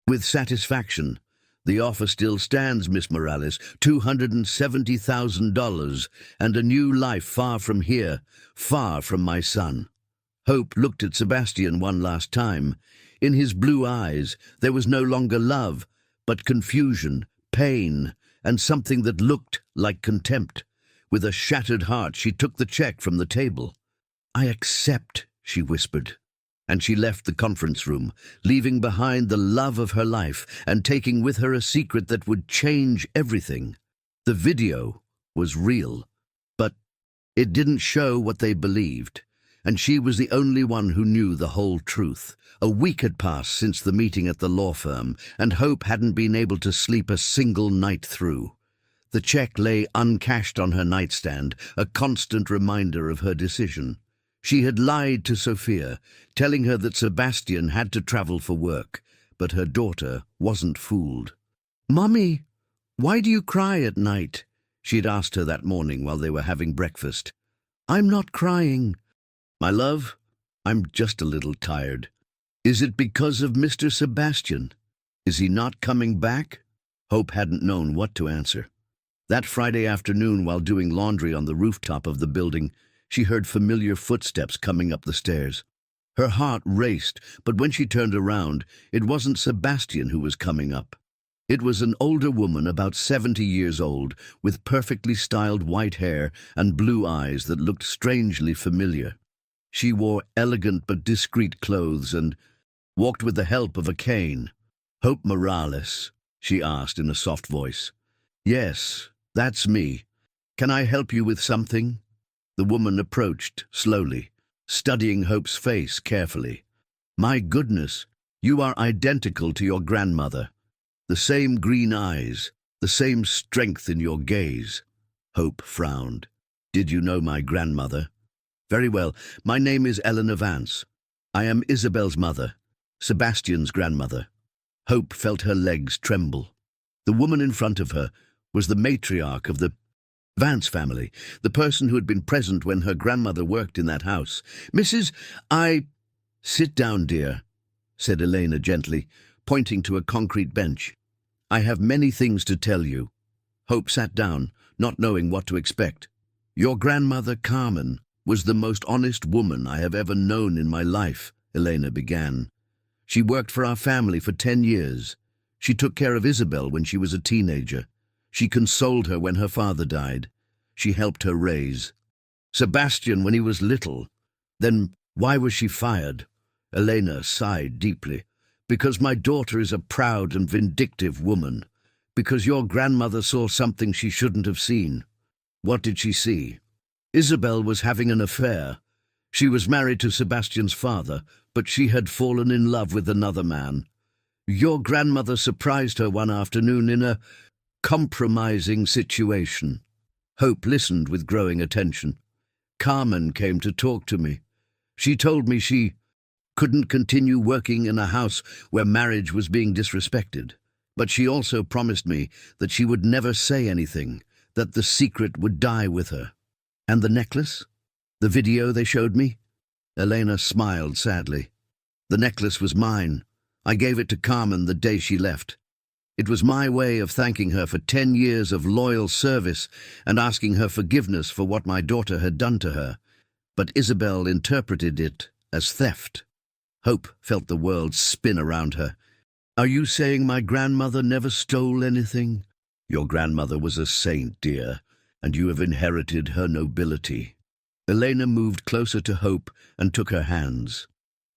"With satisfaction. The offer still stands, Miss Morales. $270,000 and a new life far from here, far from my son." Hope looked at Sebastian one last time. In his blue eyes there was no longer love, but confusion, pain, and something that looked like contempt. With a shattered heart, she took the check from the table. "I accept," she whispered. And she left the conference room, leaving behind the love of her life and taking with her a secret that would change everything. The video was real, but it didn't show what they believed, and she was the only one who knew the whole truth. A week had passed since the meeting at the law firm, and Hope hadn't been able to sleep a single night through. The check lay uncashed on her nightstand, a constant reminder of her decision. She had lied to Sophia, telling her that Sebastian had to travel for work, but her daughter wasn't fooled. "Mummy, why do you cry at night?" she'd asked her that morning while they were having breakfast. "I'm not crying." "My love, I'm just a little tired." "Is it because of Mr. Sebastian? Is he not coming back?" Hope hadn't known what to answer. That Friday afternoon, while doing laundry on the rooftop of the building, she heard familiar footsteps coming up the stairs. Her heart raced, but when she turned around, it wasn't Sebastian who was coming up. It was an older woman about 70 years old, with perfectly styled white hair and blue eyes that looked strangely familiar. She wore elegant but discreet clothes and walked with the help of a cane. "Hope Morales?" she asked in a soft voice. "Yes, that's me. Can I help you with something?" The woman approached slowly, studying Hope's face carefully. "My goodness, you are identical to your grandmother. The same green eyes, the same strength in your gaze." Hope frowned. "Did you know my grandmother?" "Very well. My name is Eleanor Vance. I am Isabel's mother, Sebastian's grandmother." Hope felt her legs tremble. The woman in front of her was the matriarch of the Vance family, the person who had been present when her grandmother worked in that house. "Sit down, dear," said Elena gently, pointing to a concrete bench. "I have many things to tell you." Hope sat down, not knowing what to expect. "Your grandmother, Carmen, was the most honest woman I have ever known in my life," Elena began. "She worked for our family for 10 years. She took care of Isabel when she was a teenager. She consoled her when her father died. She helped her raise Sebastian when he was little. Then why was she fired?" Elena sighed deeply. "Because my daughter is a proud and vindictive woman. Because your grandmother saw something she shouldn't have seen. What did she see? Isabel was having an affair. She was married to Sebastian's father, but she had fallen in love with another man. Your grandmother surprised her one afternoon in a compromising situation. Hope listened with growing attention. Carmen came to talk to me. She told me she couldn't continue working in a house where marriage was being disrespected. But she also promised me that she would never say anything, that the secret would die with her. And the necklace? The video they showed me? Elena smiled sadly. The necklace was mine. I gave it to Carmen the day she left. It was my way of thanking her for 10 years of loyal service and asking her forgiveness for what my daughter had done to her. But Isabel interpreted it as theft. Hope felt the world spin around her. Are you saying my grandmother never stole anything? Your grandmother was a saint, dear, and you have inherited her nobility. Elena moved closer to Hope and took her hands.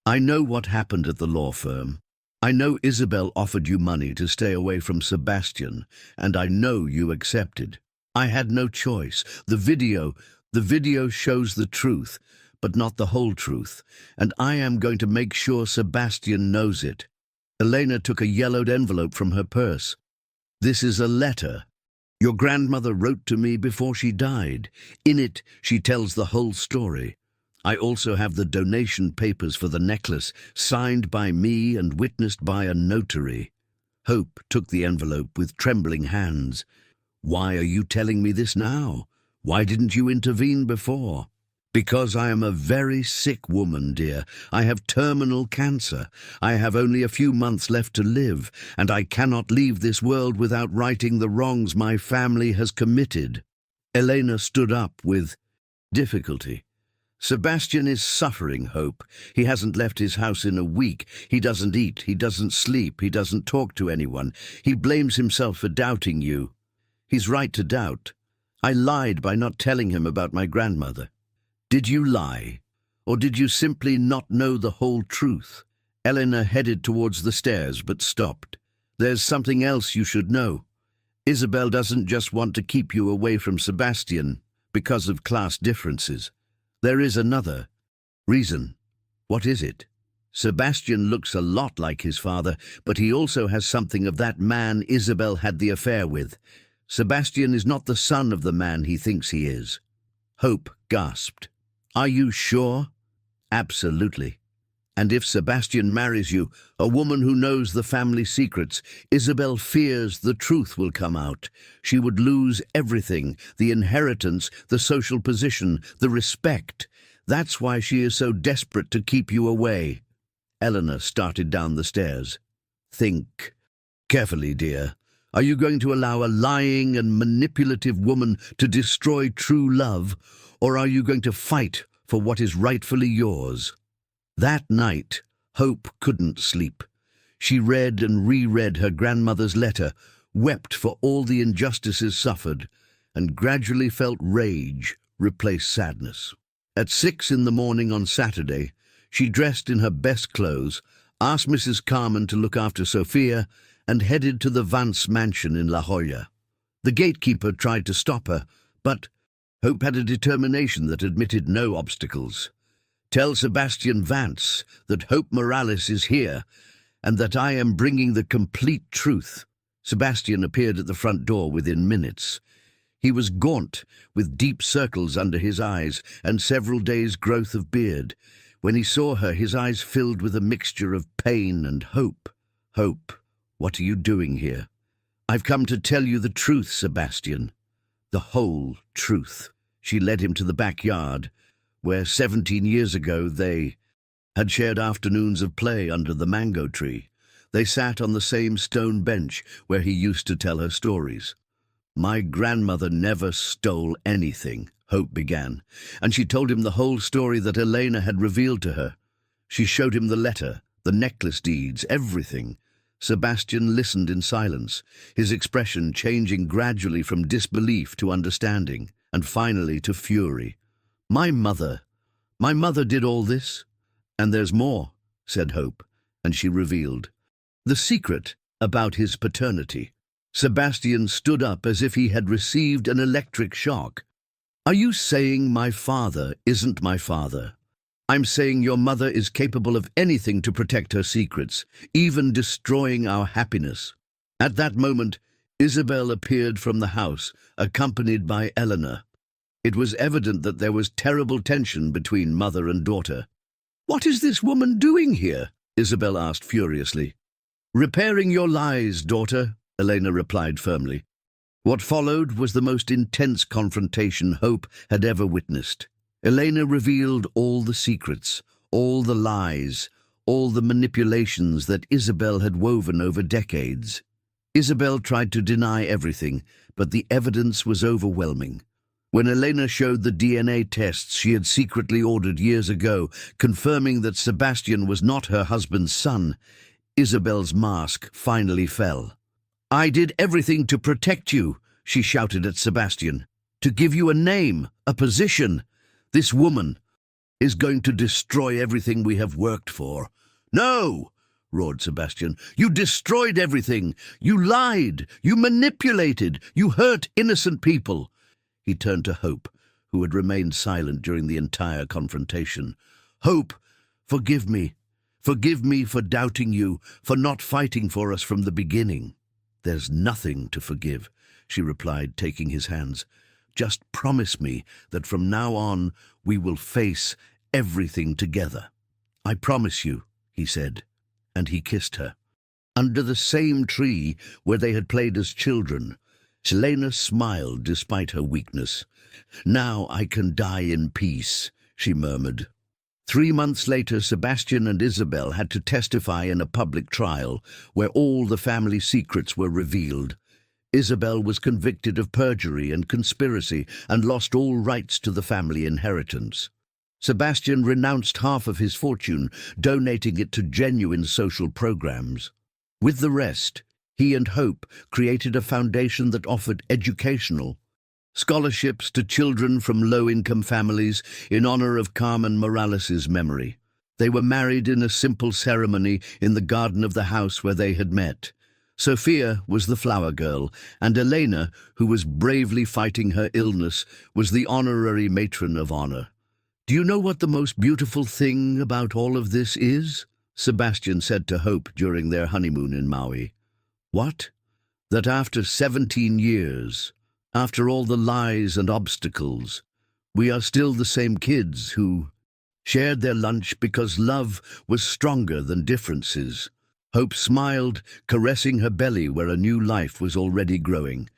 I know what happened at the law firm. I know Isabel offered you money to stay away from Sebastian, and I know you accepted. I had no choice. The video shows the truth, but not the whole truth, and I am going to make sure Sebastian knows it. Elena took a yellowed envelope from her purse. This is a letter. Your grandmother wrote to me before she died. In it, she tells the whole story. I also have the donation papers for the necklace, signed by me and witnessed by a notary. Hope took the envelope with trembling hands. Why are you telling me this now? Why didn't you intervene before? Because I am a very sick woman, dear. I have terminal cancer. I have only a few months left to live, and I cannot leave this world without righting the wrongs my family has committed. Elena stood up with difficulty. Sebastian is suffering, Hope. He hasn't left his house in a week. He doesn't eat, he doesn't sleep, he doesn't talk to anyone. He blames himself for doubting you. He's right to doubt. I lied by not telling him about my grandmother. Did you lie? Or did you simply not know the whole truth? Elena headed towards the stairs but stopped. There's something else you should know. Isabel doesn't just want to keep you away from Sebastian because of class differences. There is another reason. What is it? Sebastian looks a lot like his father, but he also has something of that man Isabel had the affair with. Sebastian is not the son of the man he thinks he is. Hope gasped. Are you sure? Absolutely. And if Sebastian marries you, a woman who knows the family secrets, Isabel fears the truth will come out. She would lose everything, the inheritance, the social position, the respect. That's why she is so desperate to keep you away. Eleanor started down the stairs. Think carefully, dear. Are you going to allow a lying and manipulative woman to destroy true love, or are you going to fight for what is rightfully yours? That night, Hope couldn't sleep. She read and reread her grandmother's letter, wept for all the injustices suffered, and gradually felt rage replace sadness. At 6 in the morning on Saturday, she dressed in her best clothes, asked Mrs. Carmen to look after Sophia, and headed to the Vance mansion in La Jolla. The gatekeeper tried to stop her, but Hope had a determination that admitted no obstacles. Tell Sebastian Vance that Hope Morales is here, and that I am bringing the complete truth. Sebastian appeared at the front door within minutes. He was gaunt, with deep circles under his eyes and several days' growth of beard. When he saw her, his eyes filled with a mixture of pain and hope. Hope, what are you doing here? I've come to tell you the truth, Sebastian. The whole truth. She led him to the backyard, where 17 years ago they had shared afternoons of play under the mango tree. They sat on the same stone bench where he used to tell her stories. My grandmother never stole anything, Hope began, and she told him the whole story that Elena had revealed to her. She showed him the letter, the necklace deeds, everything. Sebastian listened in silence, his expression changing gradually from disbelief to understanding, and finally to fury. My mother did all this? And there's more, said Hope, and she revealed the secret about his paternity. Sebastian stood up as if he had received an electric shock. "Are you saying my father isn't my father? I'm saying your mother is capable of anything to protect her secrets, even destroying our happiness." At that moment, Isabel appeared from the house, accompanied by Eleanor. It was evident that there was terrible tension between mother and daughter. "What is this woman doing here?" Isabel asked furiously. "Repairing your lies, daughter," Elena replied firmly. What followed was the most intense confrontation Hope had ever witnessed. Elena revealed all the secrets, all the lies, all the manipulations that Isabel had woven over decades. Isabel tried to deny everything, but the evidence was overwhelming. When Elena showed the DNA tests she had secretly ordered years ago, confirming that Sebastian was not her husband's son, Isabel's mask finally fell. "I did everything to protect you," she shouted at Sebastian, "to give you a name, a position. This woman is going to destroy everything we have worked for." "No!" roared Sebastian. "You destroyed everything. You lied. You manipulated. You hurt innocent people." He turned to Hope, who had remained silent during the entire confrontation. "Hope, forgive me. Forgive me for doubting you, for not fighting for us from the beginning." "There's nothing to forgive," she replied, taking his hands. "Just promise me that from now on we will face everything together." "I promise you," he said, and he kissed her. Under the same tree where they had played as children, Selena smiled despite her weakness. "Now I can die in peace," she murmured. 3 months later, Sebastian and Isabel had to testify in a public trial where all the family secrets were revealed. Isabel was convicted of perjury and conspiracy and lost all rights to the family inheritance. Sebastian renounced half of his fortune, donating it to genuine social programs. With the rest, he and Hope created a foundation that offered educational scholarships to children from low-income families in honor of Carmen Morales's memory. They were married in a simple ceremony in the garden of the house where they had met. Sophia was the flower girl, and Elena, who was bravely fighting her illness, was the honorary matron of honor. "Do you know what the most beautiful thing about all of this is?" Sebastian said to Hope during their honeymoon in Maui. "What?" "That after 17 years, after all the lies and obstacles, we are still the same kids who shared their lunch because love was stronger than differences." Hope smiled, caressing her belly where a new life was already growing.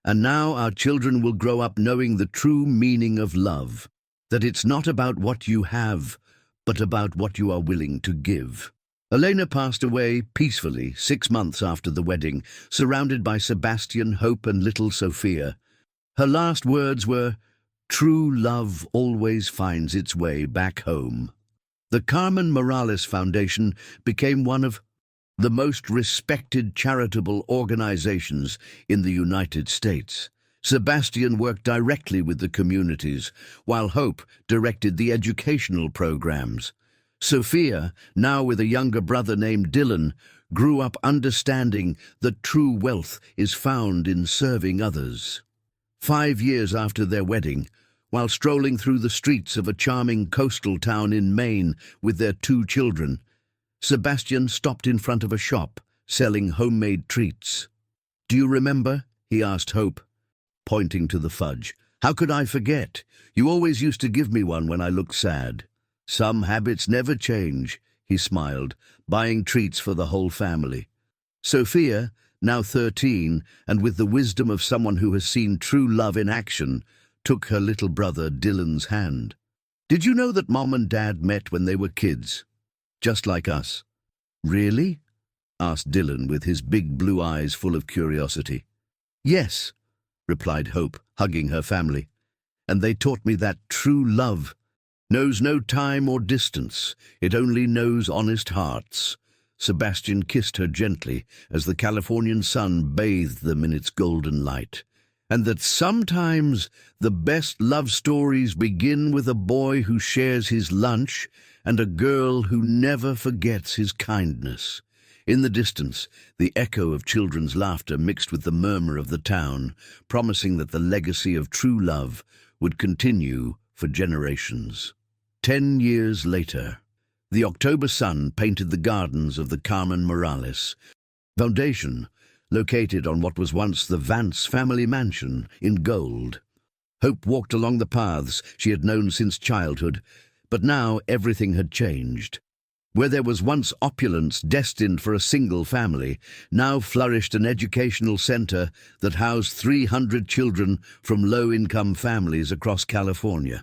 "And now our children will grow up knowing the true meaning of love, that it's not about what you have, but about what you are willing to give." Elena passed away peacefully 6 months after the wedding, surrounded by Sebastian, Hope, and little Sophia. Her last words were, "True love always finds its way back home." The Carmen Morales Foundation became one of the most respected charitable organizations in the United States. Sebastian worked directly with the communities, while Hope directed the educational programs. Sophia, now with a younger brother named Dylan, grew up understanding that true wealth is found in serving others. 5 years after their wedding, while strolling through the streets of a charming coastal town in Maine with their 2 children, Sebastian stopped in front of a shop selling homemade treats. "Do you remember?" he asked Hope, pointing to the fudge. "How could I forget? You always used to give me one when I looked sad." "Some habits never change," he smiled, buying treats for the whole family. Sophia, now 13, and with the wisdom of someone who has seen true love in action, took her little brother Dylan's hand. "Did you know that Mom and Dad met when they were kids? Just like us." "Really?" asked Dylan with his big blue eyes full of curiosity. "Yes," replied Hope, hugging her family. "And they taught me that true love knows no time or distance. It only knows honest hearts." Sebastian kissed her gently as the Californian sun bathed them in its golden light. "And that sometimes the best love stories begin with a boy who shares his lunch and a girl who never forgets his kindness." In the distance, the echo of children's laughter mixed with the murmur of the town, promising that the legacy of true love would continue for generations. 10 years later, the October sun painted the gardens of the Carmen Morales Foundation, located on what was once the Vance family mansion, in gold. Hope walked along the paths she had known since childhood, but now everything had changed. Where there was once opulence destined for a single family, now flourished an educational center that housed 300 children from low-income families across California.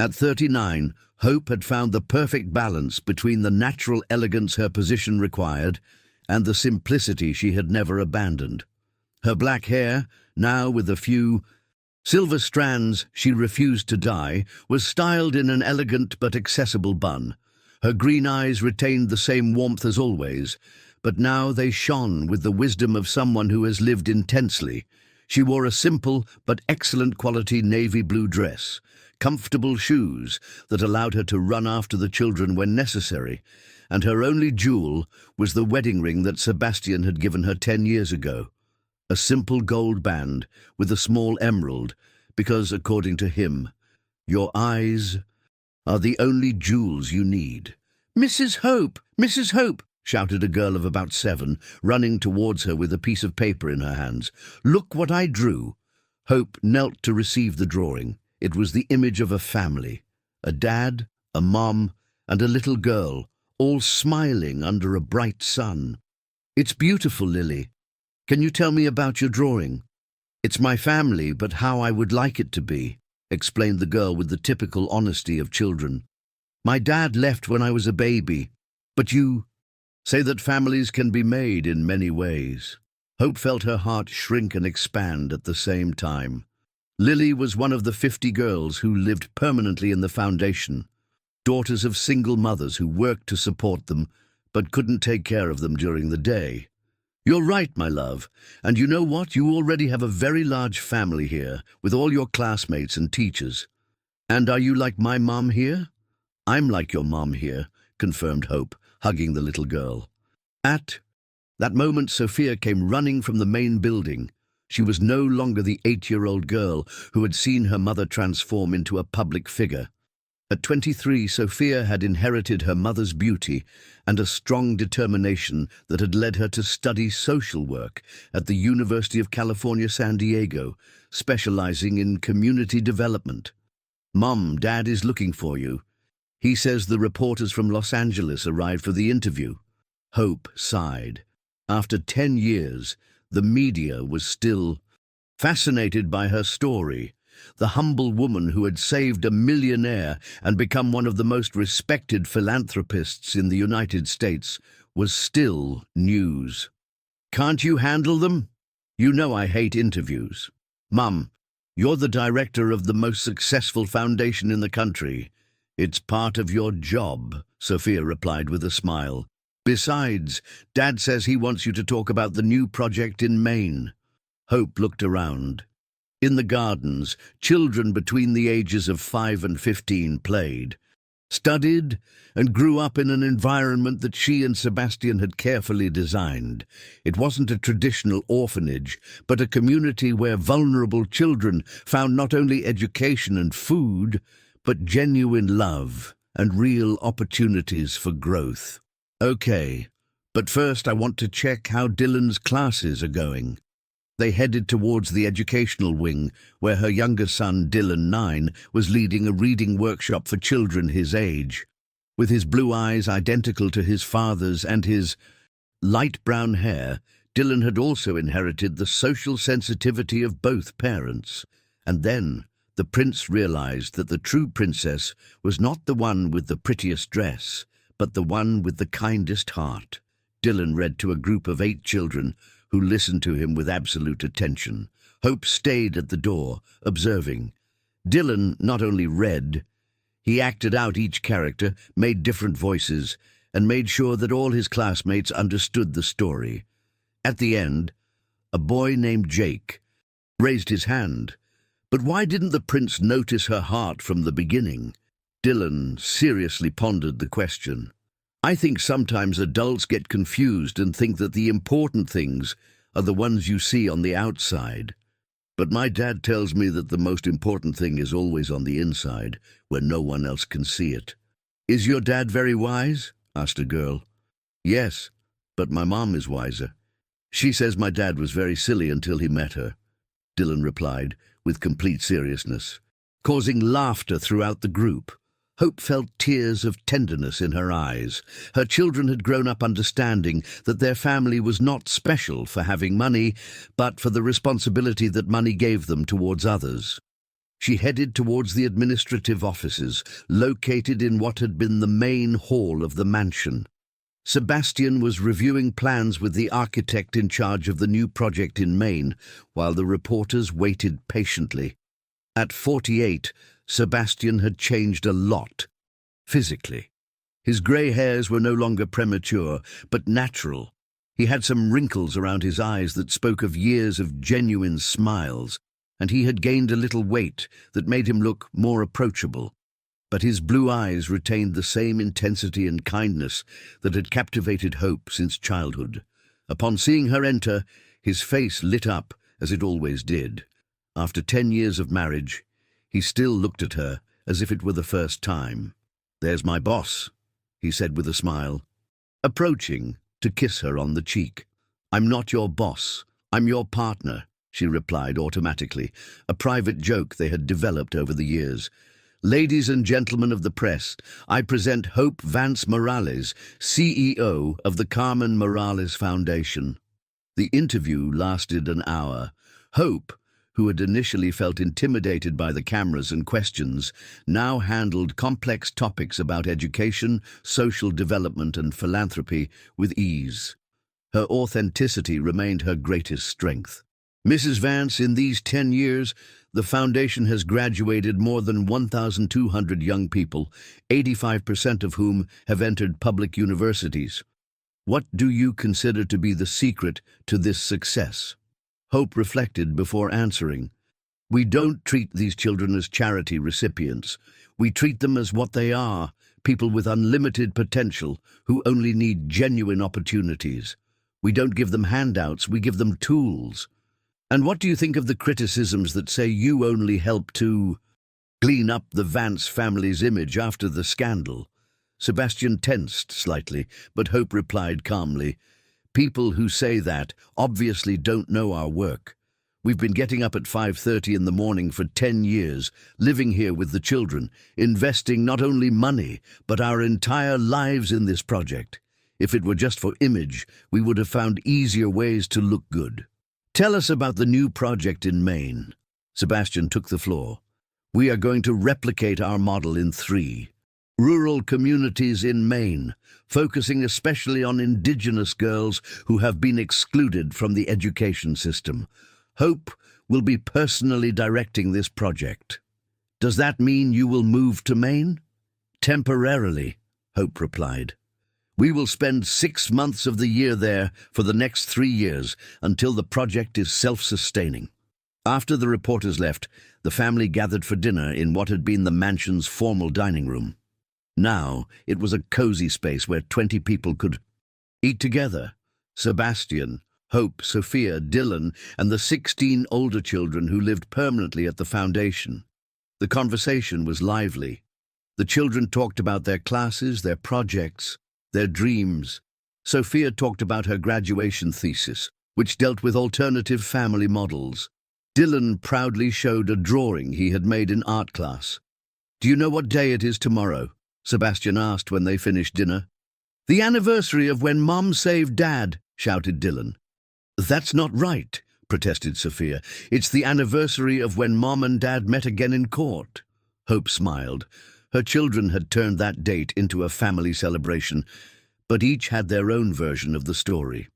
At 39, Hope had found the perfect balance between the natural elegance her position required and the simplicity she had never abandoned. Her black hair, now with a few silver strands she refused to dye, was styled in an elegant but accessible bun. Her green eyes retained the same warmth as always, but now they shone with the wisdom of someone who has lived intensely. She wore a simple but excellent quality navy blue dress, comfortable shoes that allowed her to run after the children when necessary, and her only jewel was the wedding ring that Sebastian had given her 10 years ago. A simple gold band with a small emerald, because, according to him, your eyes are the only jewels you need. "Mrs. Hope! Mrs. Hope!" shouted a girl of about 7, running towards her with a piece of paper in her hands. "Look what I drew." Hope knelt to receive the drawing. It was the image of a family, a dad, a mom, and a little girl, all smiling under a bright sun. "It's beautiful, Lily. Can you tell me about your drawing?" "It's my family, but how I would like it to be," explained the girl with the typical honesty of children. "My dad left when I was a baby, but you say that families can be made in many ways." Hope felt her heart shrink and expand at the same time. Lily was one of the 50 girls who lived permanently in the foundation, daughters of single mothers who worked to support them but couldn't take care of them during the day. "You're right, my love, and you know what? You already have a very large family here, with all your classmates and teachers. And are you like my mom here?" "I'm like your mom here," confirmed Hope, hugging the little girl. At that moment, Sophia came running from the main building. She was no longer the 8-year-old girl who had seen her mother transform into a public figure. At 23, Sophia had inherited her mother's beauty and a strong determination that had led her to study social work at the University of California, San Diego, specializing in community development. "Mom, Dad is looking for you. He says the reporters from Los Angeles arrived for the interview." Hope sighed. After 10 years, the media was still fascinated by her story. The humble woman who had saved a millionaire and become one of the most respected philanthropists in the United States was still news. "Can't you handle them? You know I hate interviews." "Mum, you're the director of the most successful foundation in the country. It's part of your job," Sophia replied with a smile. "Besides, Dad says he wants you to talk about the new project in Maine." Hope looked around. In the gardens, children between the ages of 5 and 15 played, studied, and grew up in an environment that she and Sebastian had carefully designed. It wasn't a traditional orphanage, but a community where vulnerable children found not only education and food, but genuine love and real opportunities for growth. "Okay, but first I want to check how Dylan's classes are going." They headed towards the educational wing, where her younger son, Dylan, 9, was leading a reading workshop for children his age. With his blue eyes identical to his father's and his light brown hair, Dylan had also inherited the social sensitivity of both parents. And then the prince realized that the true princess was not the one with the prettiest dress, but the one with the kindest heart. Dylan read to a group of 8 children who listened to him with absolute attention. Hope stayed at the door, observing. Dylan not only read, he acted out each character, made different voices, and made sure that all his classmates understood the story. At the end, a boy named Jake raised his hand. But why didn't the prince notice her heart from the beginning? Dylan seriously pondered the question. I think sometimes adults get confused and think that the important things are the ones you see on the outside. But my dad tells me that the most important thing is always on the inside, where no one else can see it. Is your dad very wise? Asked a girl. Yes, but my mom is wiser. She says my dad was very silly until he met her, Dylan replied, with complete seriousness, causing laughter throughout the group. Hope felt tears of tenderness in her eyes. Her children had grown up understanding that their family was not special for having money, but for the responsibility that money gave them towards others. She headed towards the administrative offices, located in what had been the main hall of the mansion. Sebastian was reviewing plans with the architect in charge of the new project in Maine, while the reporters waited patiently. At 48, Sebastian had changed a lot, physically. His grey hairs were no longer premature, but natural. He had some wrinkles around his eyes that spoke of years of genuine smiles, and he had gained a little weight that made him look more approachable. But his blue eyes retained the same intensity and kindness that had captivated Hope since childhood. Upon seeing her enter, his face lit up, as it always did. After 10 years of marriage, he still looked at her as if it were the first time. "There's my boss," he said with a smile, approaching to kiss her on the cheek. "I'm not your boss, I'm your partner," she replied automatically, a private joke they had developed over the years. "Ladies and gentlemen of the press, I present Hope Vance Morales, CEO of the Carmen Morales Foundation." The interview lasted an hour. Hope, who had initially felt intimidated by the cameras and questions, now handled complex topics about education, social development, and philanthropy with ease. Her authenticity remained her greatest strength. "Mrs. Vance, in these 10 years, the foundation has graduated more than 1,200 young people, 85% of whom have entered public universities. What do you consider to be the secret to this success?" Hope reflected before answering. "We don't treat these children as charity recipients. We treat them as what they are, people with unlimited potential who only need genuine opportunities. We don't give them handouts, we give them tools." "And what do you think of the criticisms that say you only help to clean up the Vance family's image after the scandal?" Sebastian tensed slightly, but Hope replied calmly, "People who say that obviously don't know our work. We've been getting up at 5:30 in the morning for 10 years, living here with the children, investing not only money, but our entire lives in this project. If it were just for image, we would have found easier ways to look good." "Tell us about the new project in Maine." Sebastian took the floor. "We are going to replicate our model in 3 rural communities in Maine, focusing especially on indigenous girls who have been excluded from the education system. Hope will be personally directing this project." "Does that mean you will move to Maine?" "Temporarily," Hope replied. "We will spend 6 months of the year there for the next 3 years until the project is self-sustaining." After the reporters left, the family gathered for dinner in what had been the mansion's formal dining room. Now it was a cozy space where 20 people could eat together. Sebastian, Hope, Sophia, Dylan, and the 16 older children who lived permanently at the foundation. The conversation was lively. The children talked about their classes, their projects, their dreams. Sophia talked about her graduation thesis, which dealt with alternative family models. Dylan proudly showed a drawing he had made in art class. "Do you know what day it is tomorrow?" Sebastian asked when they finished dinner. "The anniversary of when Mom saved Dad," shouted Dylan. "That's not right," protested Sophia. "It's the anniversary of when Mom and Dad met again in court." Hope smiled. Her children had turned that date into a family celebration, but each had their own version of the story.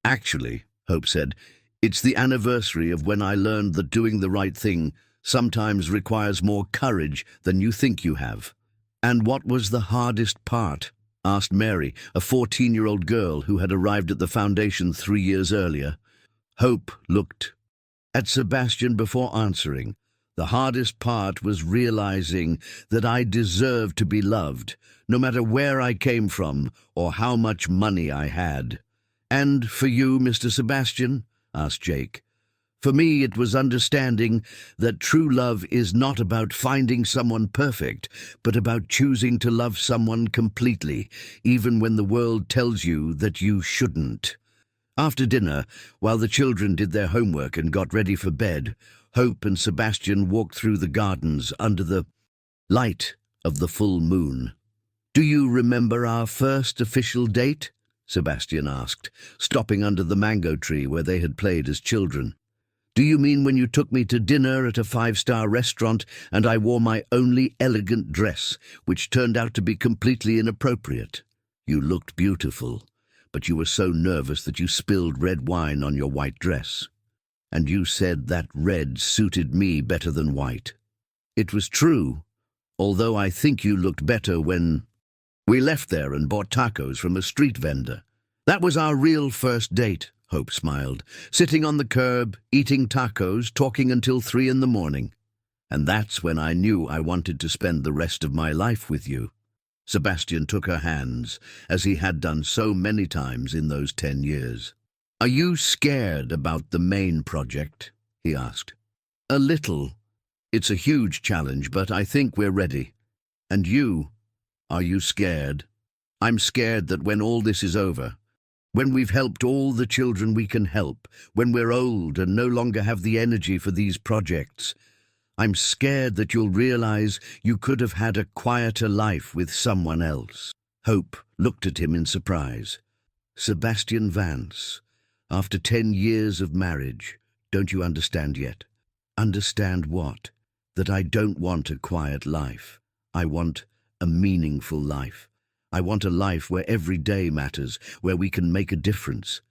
"Actually," Hope said, "it's the anniversary of when I learned that doing the right thing sometimes requires more courage than you think you have." "And what was the hardest part?" asked Mary, a 14-year-old girl who had arrived at the foundation 3 years earlier. Hope looked at Sebastian before answering. The hardest part was realizing that I deserved to be loved, no matter where I came from or how much money I had. "And for you, Mr. Sebastian?" asked Jake. "For me, it was understanding that true love is not about finding someone perfect, but about choosing to love someone completely, even when the world tells you that you shouldn't." After dinner, while the children did their homework and got ready for bed, Hope and Sebastian walked through the gardens under the light of the full moon. "Do you remember our first official date?" Sebastian asked, stopping under the mango tree where they had played as children. "Do you mean when you took me to dinner at a five-star restaurant and I wore my only elegant dress, which turned out to be completely inappropriate? You looked beautiful, but you were so nervous that you spilled red wine on your white dress. And you said that red suited me better than white. It was true, although I think you looked better when we left there and bought tacos from a street vendor. That was our real first date," Hope smiled, "sitting on the curb, eating tacos, talking until 3 in the morning. And that's when I knew I wanted to spend the rest of my life with you." Sebastian took her hands, as he had done so many times in those 10 years. "Are you scared about the main project?" he asked. "A little. It's a huge challenge, but I think we're ready. And you? Are you scared?" "I'm scared that when all this is over, when we've helped all the children we can help, when we're old and no longer have the energy for these projects, I'm scared that you'll realize you could have had a quieter life with someone else." Hope looked at him in surprise. "Sebastian Vance, after 10 years of marriage, don't you understand yet?" "Understand what?" "That I don't want a quiet life. I want a meaningful life. I want a life where every day matters, where we can make a difference.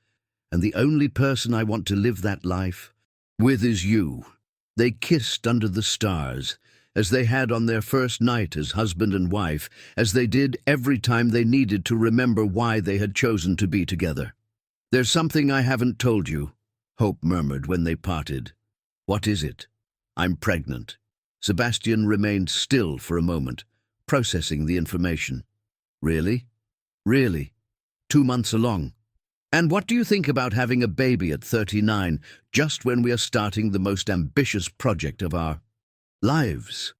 And the only person I want to live that life with is you." They kissed under the stars, as they had on their first night as husband and wife, as they did every time they needed to remember why they had chosen to be together. "There's something I haven't told you," Hope murmured when they parted. "What is it?" "I'm pregnant." Sebastian remained still for a moment, processing the information. "Really? Really? 2 months along? And what do you think about having a baby at 39, just when we are starting the most ambitious project of our lives?"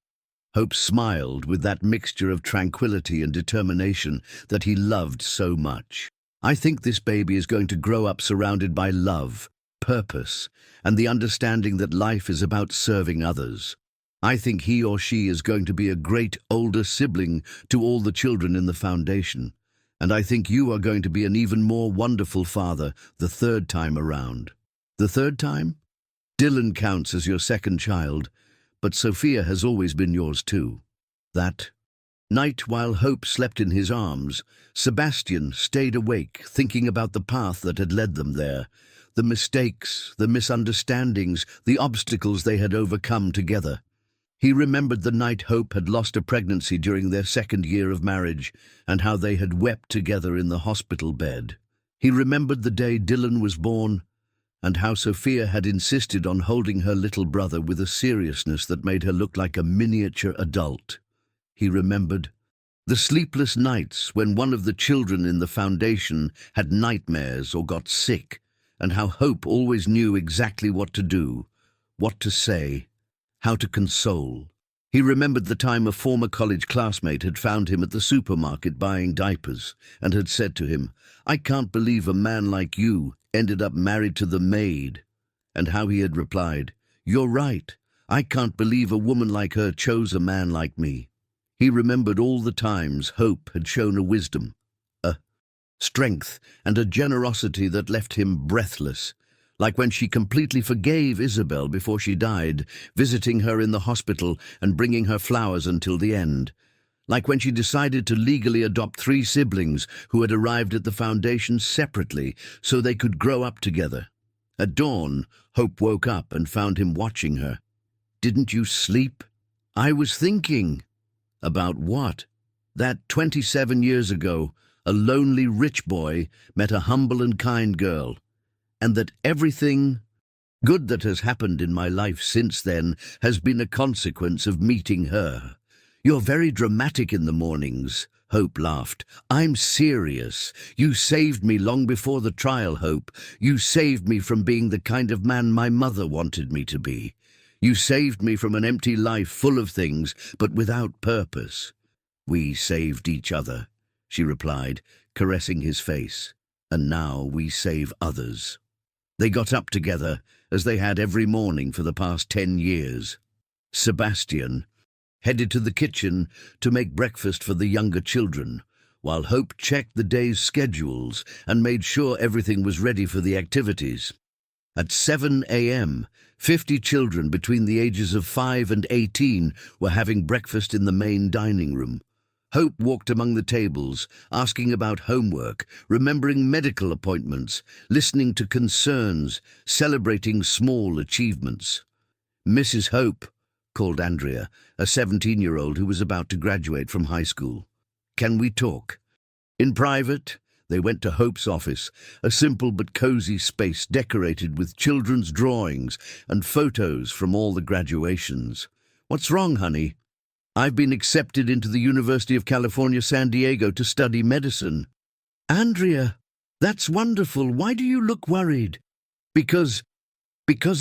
Hope smiled with that mixture of tranquility and determination that he loved so much. "I think this baby is going to grow up surrounded by love, purpose, and the understanding that life is about serving others. I think he or she is going to be a great older sibling to all the children in the foundation. And I think you are going to be an even more wonderful father the 3rd time around." "The 3rd time?" "Dylan counts as your 2nd child, but Sophia has always been yours too." That night, while Hope slept in his arms, Sebastian stayed awake, thinking about the path that had led them there, the mistakes, the misunderstandings, the obstacles they had overcome together. He remembered the night Hope had lost a pregnancy during their 2nd year of marriage, and how they had wept together in the hospital bed. He remembered the day Dylan was born, and how Sophia had insisted on holding her little brother with a seriousness that made her look like a miniature adult. He remembered the sleepless nights when one of the children in the foundation had nightmares or got sick, and how Hope always knew exactly what to do, what to say, how to console. He remembered the time a former college classmate had found him at the supermarket buying diapers and had said to him, "I can't believe a man like you ended up married to the maid," and how he had replied, "You're right. I can't believe a woman like her chose a man like me." He remembered all the times Hope had shown a wisdom, a strength, and a generosity that left him breathless, like when she completely forgave Isabel before she died, visiting her in the hospital and bringing her flowers until the end. Like when she decided to legally adopt 3 siblings who had arrived at the foundation separately so they could grow up together. At dawn, Hope woke up and found him watching her. "Didn't you sleep?" "I was thinking." "About what?" "That 27 years ago, a lonely rich boy met a humble and kind girl, and that everything Good that has happened in my life since then has been a consequence of meeting her. You're very dramatic in the mornings, Hope laughed. I'm serious. You saved me long before the trial, Hope. You saved me from being the kind of man my mother wanted me to be. You saved me from an empty life full of things, but without purpose. We saved each other, she replied, caressing his face. And now we save others. They got up together, as they had every morning for the past 10 years. Sebastian headed to the kitchen to make breakfast for the younger children, while Hope checked the day's schedules and made sure everything was ready for the activities. At 7 a.m., 50 children between the ages of 5 and 18 were having breakfast in the main dining room. Hope walked among the tables, asking about homework, remembering medical appointments, listening to concerns, celebrating small achievements. "Mrs. Hope," called Andrea, a 17-year-old who was about to graduate from high school. "Can we talk?" In private, they went to Hope's office, a simple but cozy space decorated with children's drawings and photos from all the graduations. "What's wrong, honey?" "I've been accepted into the University of California, San Diego to study medicine." "Andrea, that's wonderful. Why do you look worried?" Because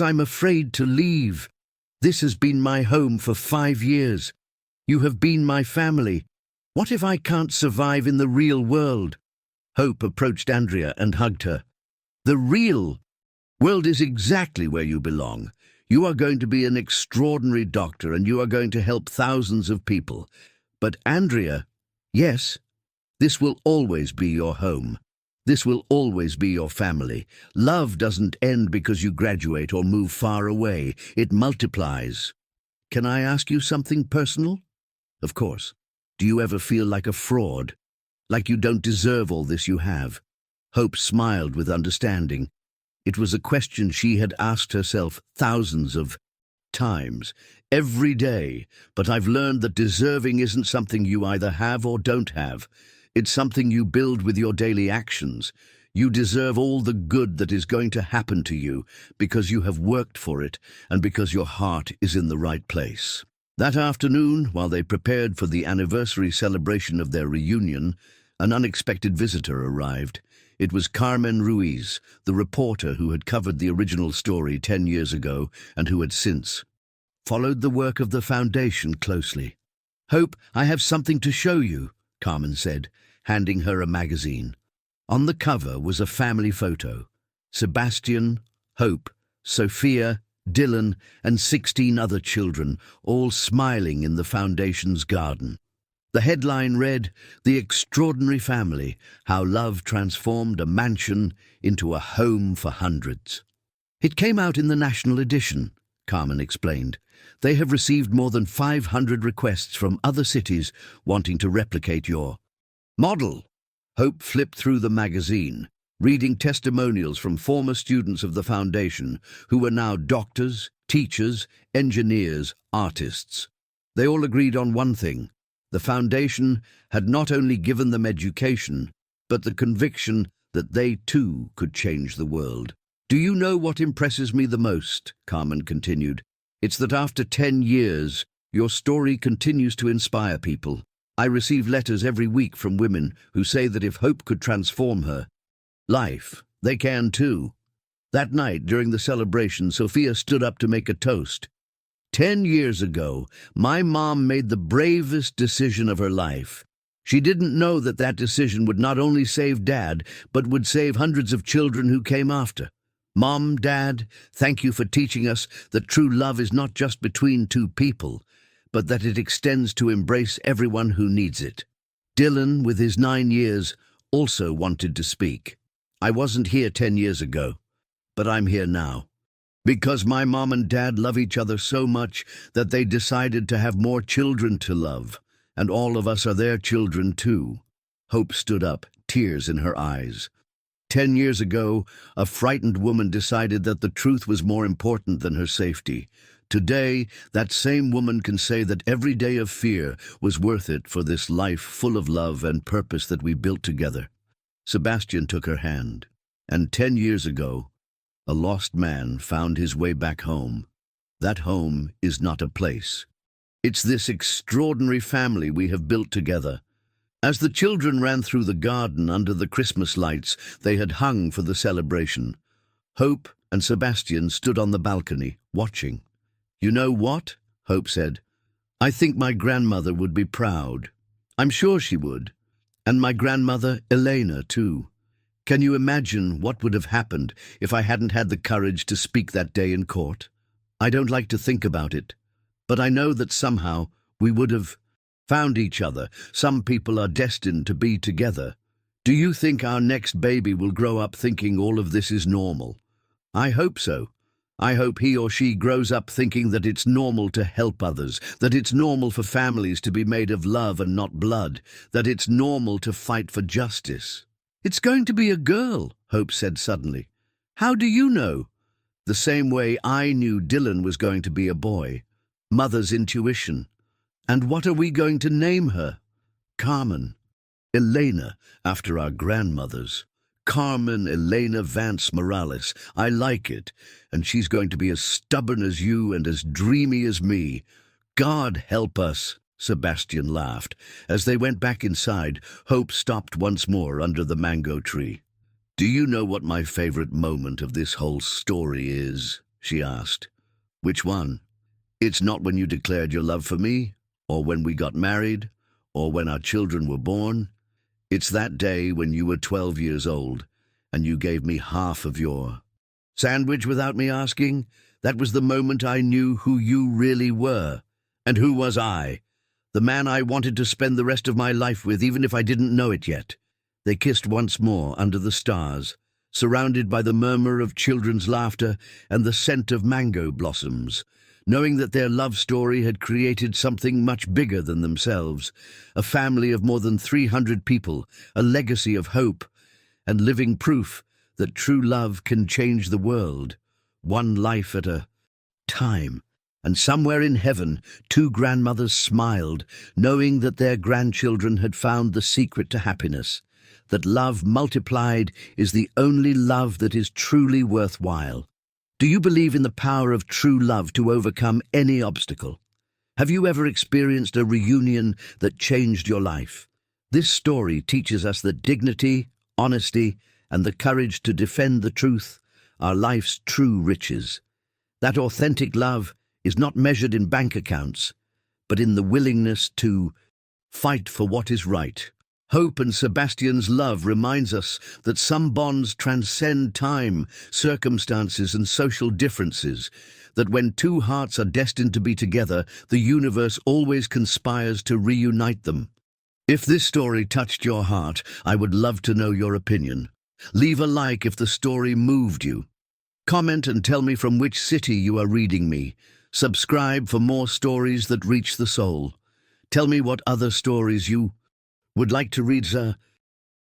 I'm afraid to leave. This has been my home for 5 years. You have been my family. What if I can't survive in the real world?" Hope approached Andrea and hugged her. "The real world is exactly where you belong. You are going to be an extraordinary doctor and you are going to help thousands of people. But Andrea, yes, this will always be your home. This will always be your family. Love doesn't end because you graduate or move far away. It multiplies. Can I ask you something personal?" "Of course. Do you ever feel like a fraud? Like you don't deserve all this you have?" Hope smiled with understanding. It was a question she had asked herself thousands of times, every day, but I've learned that deserving isn't something you either have or don't have. It's something you build with your daily actions. You deserve all the good that is going to happen to you because you have worked for it and because your heart is in the right place. That afternoon, while they prepared for the anniversary celebration of their reunion, an unexpected visitor arrived. It was Carmen Ruiz, the reporter who had covered the original story 10 years ago and who had since followed the work of the foundation closely. "Hope, I have something to show you," Carmen said, handing her a magazine. On the cover was a family photo. Sebastian, Hope, Sophia, Dylan, and 16 other children, all smiling in the foundation's garden. The headline read, "The Extraordinary Family, How Love Transformed a Mansion into a Home for Hundreds." "It came out in the national edition," Carmen explained. "They have received more than 500 requests from other cities wanting to replicate your model." Hope flipped through the magazine, reading testimonials from former students of the foundation who were now doctors, teachers, engineers, artists. They all agreed on one thing. The foundation had not only given them education, but the conviction that they too could change the world. "Do you know what impresses me the most?" Carmen continued. "It's that after 10 years, your story continues to inspire people. I receive letters every week from women who say that if Hope could transform her life, they can too." That night, during the celebration, Sophia stood up to make a toast. 10 years ago, my mom made the bravest decision of her life. She didn't know that that decision would not only save Dad, but would save hundreds of children who came after. Mom, Dad, thank you for teaching us that true love is not just between two people, but that it extends to embrace everyone who needs it. Dylan, with his 9 years, also wanted to speak. "I wasn't here 10 years ago, but I'm here now. Because my mom and dad love each other so much that they decided to have more children to love, and all of us are their children too." Hope stood up, tears in her eyes. 10 years ago, a frightened woman decided that the truth was more important than her safety. Today, that same woman can say that every day of fear was worth it for this life full of love and purpose that we built together. Sebastian took her hand. "And 10 years ago, A lost man found his way back home. That home is not a place. It's this extraordinary family we have built together. As the children ran through the garden under the Christmas lights they had hung for the celebration, Hope and Sebastian stood on the balcony, watching. "You know what?" Hope said. "I think my grandmother would be proud. I'm sure she would. And my grandmother, Elena, too. Can you imagine what would have happened if I hadn't had the courage to speak that day in court? I don't like to think about it, but I know that somehow we would have found each other. Some people are destined to be together. Do you think our next baby will grow up thinking all of this is normal? I hope so. I hope he or she grows up thinking that it's normal to help others, that it's normal for families to be made of love and not blood, that it's normal to fight for justice." "It's going to be a girl," Hope said suddenly. "How do you know?" "The same way I knew Dylan was going to be a boy. Mother's intuition. And what are we going to name her?" "Carmen. Elena, after our grandmothers. Carmen Elena Vance Morales. I like it. And she's going to be as stubborn as you and as dreamy as me. God help us." Sebastian laughed. As they went back inside, Hope stopped once more under the mango tree. "Do you know what my favorite moment of this whole story is?" she asked. "Which one?" "It's not when you declared your love for me, or when we got married, or when our children were born. It's that day when you were 12 years old, and you gave me half of your sandwich without me asking. That was the moment I knew who you really were. And who was I? The man I wanted to spend the rest of my life with, even if I didn't know it yet." They kissed once more under the stars, surrounded by the murmur of children's laughter and the scent of mango blossoms, knowing that their love story had created something much bigger than themselves, a family of more than 300 people, a legacy of hope, and living proof that true love can change the world, one life at a time. And somewhere in heaven, two grandmothers smiled, knowing that their grandchildren had found the secret to happiness, that love multiplied is the only love that is truly worthwhile. Do you believe in the power of true love to overcome any obstacle? Have you ever experienced a reunion that changed your life? This story teaches us that dignity, honesty, and the courage to defend the truth are life's true riches. That authentic love is not measured in bank accounts, but in the willingness to fight for what is right. Hope and Sebastian's love reminds us that some bonds transcend time, circumstances, and social differences, that when two hearts are destined to be together, the universe always conspires to reunite them. If this story touched your heart, I would love to know your opinion. Leave a like if the story moved you. Comment and tell me from which city you are reading me. Subscribe for more stories that reach the soul. Tell me what other stories you would like to read, sir.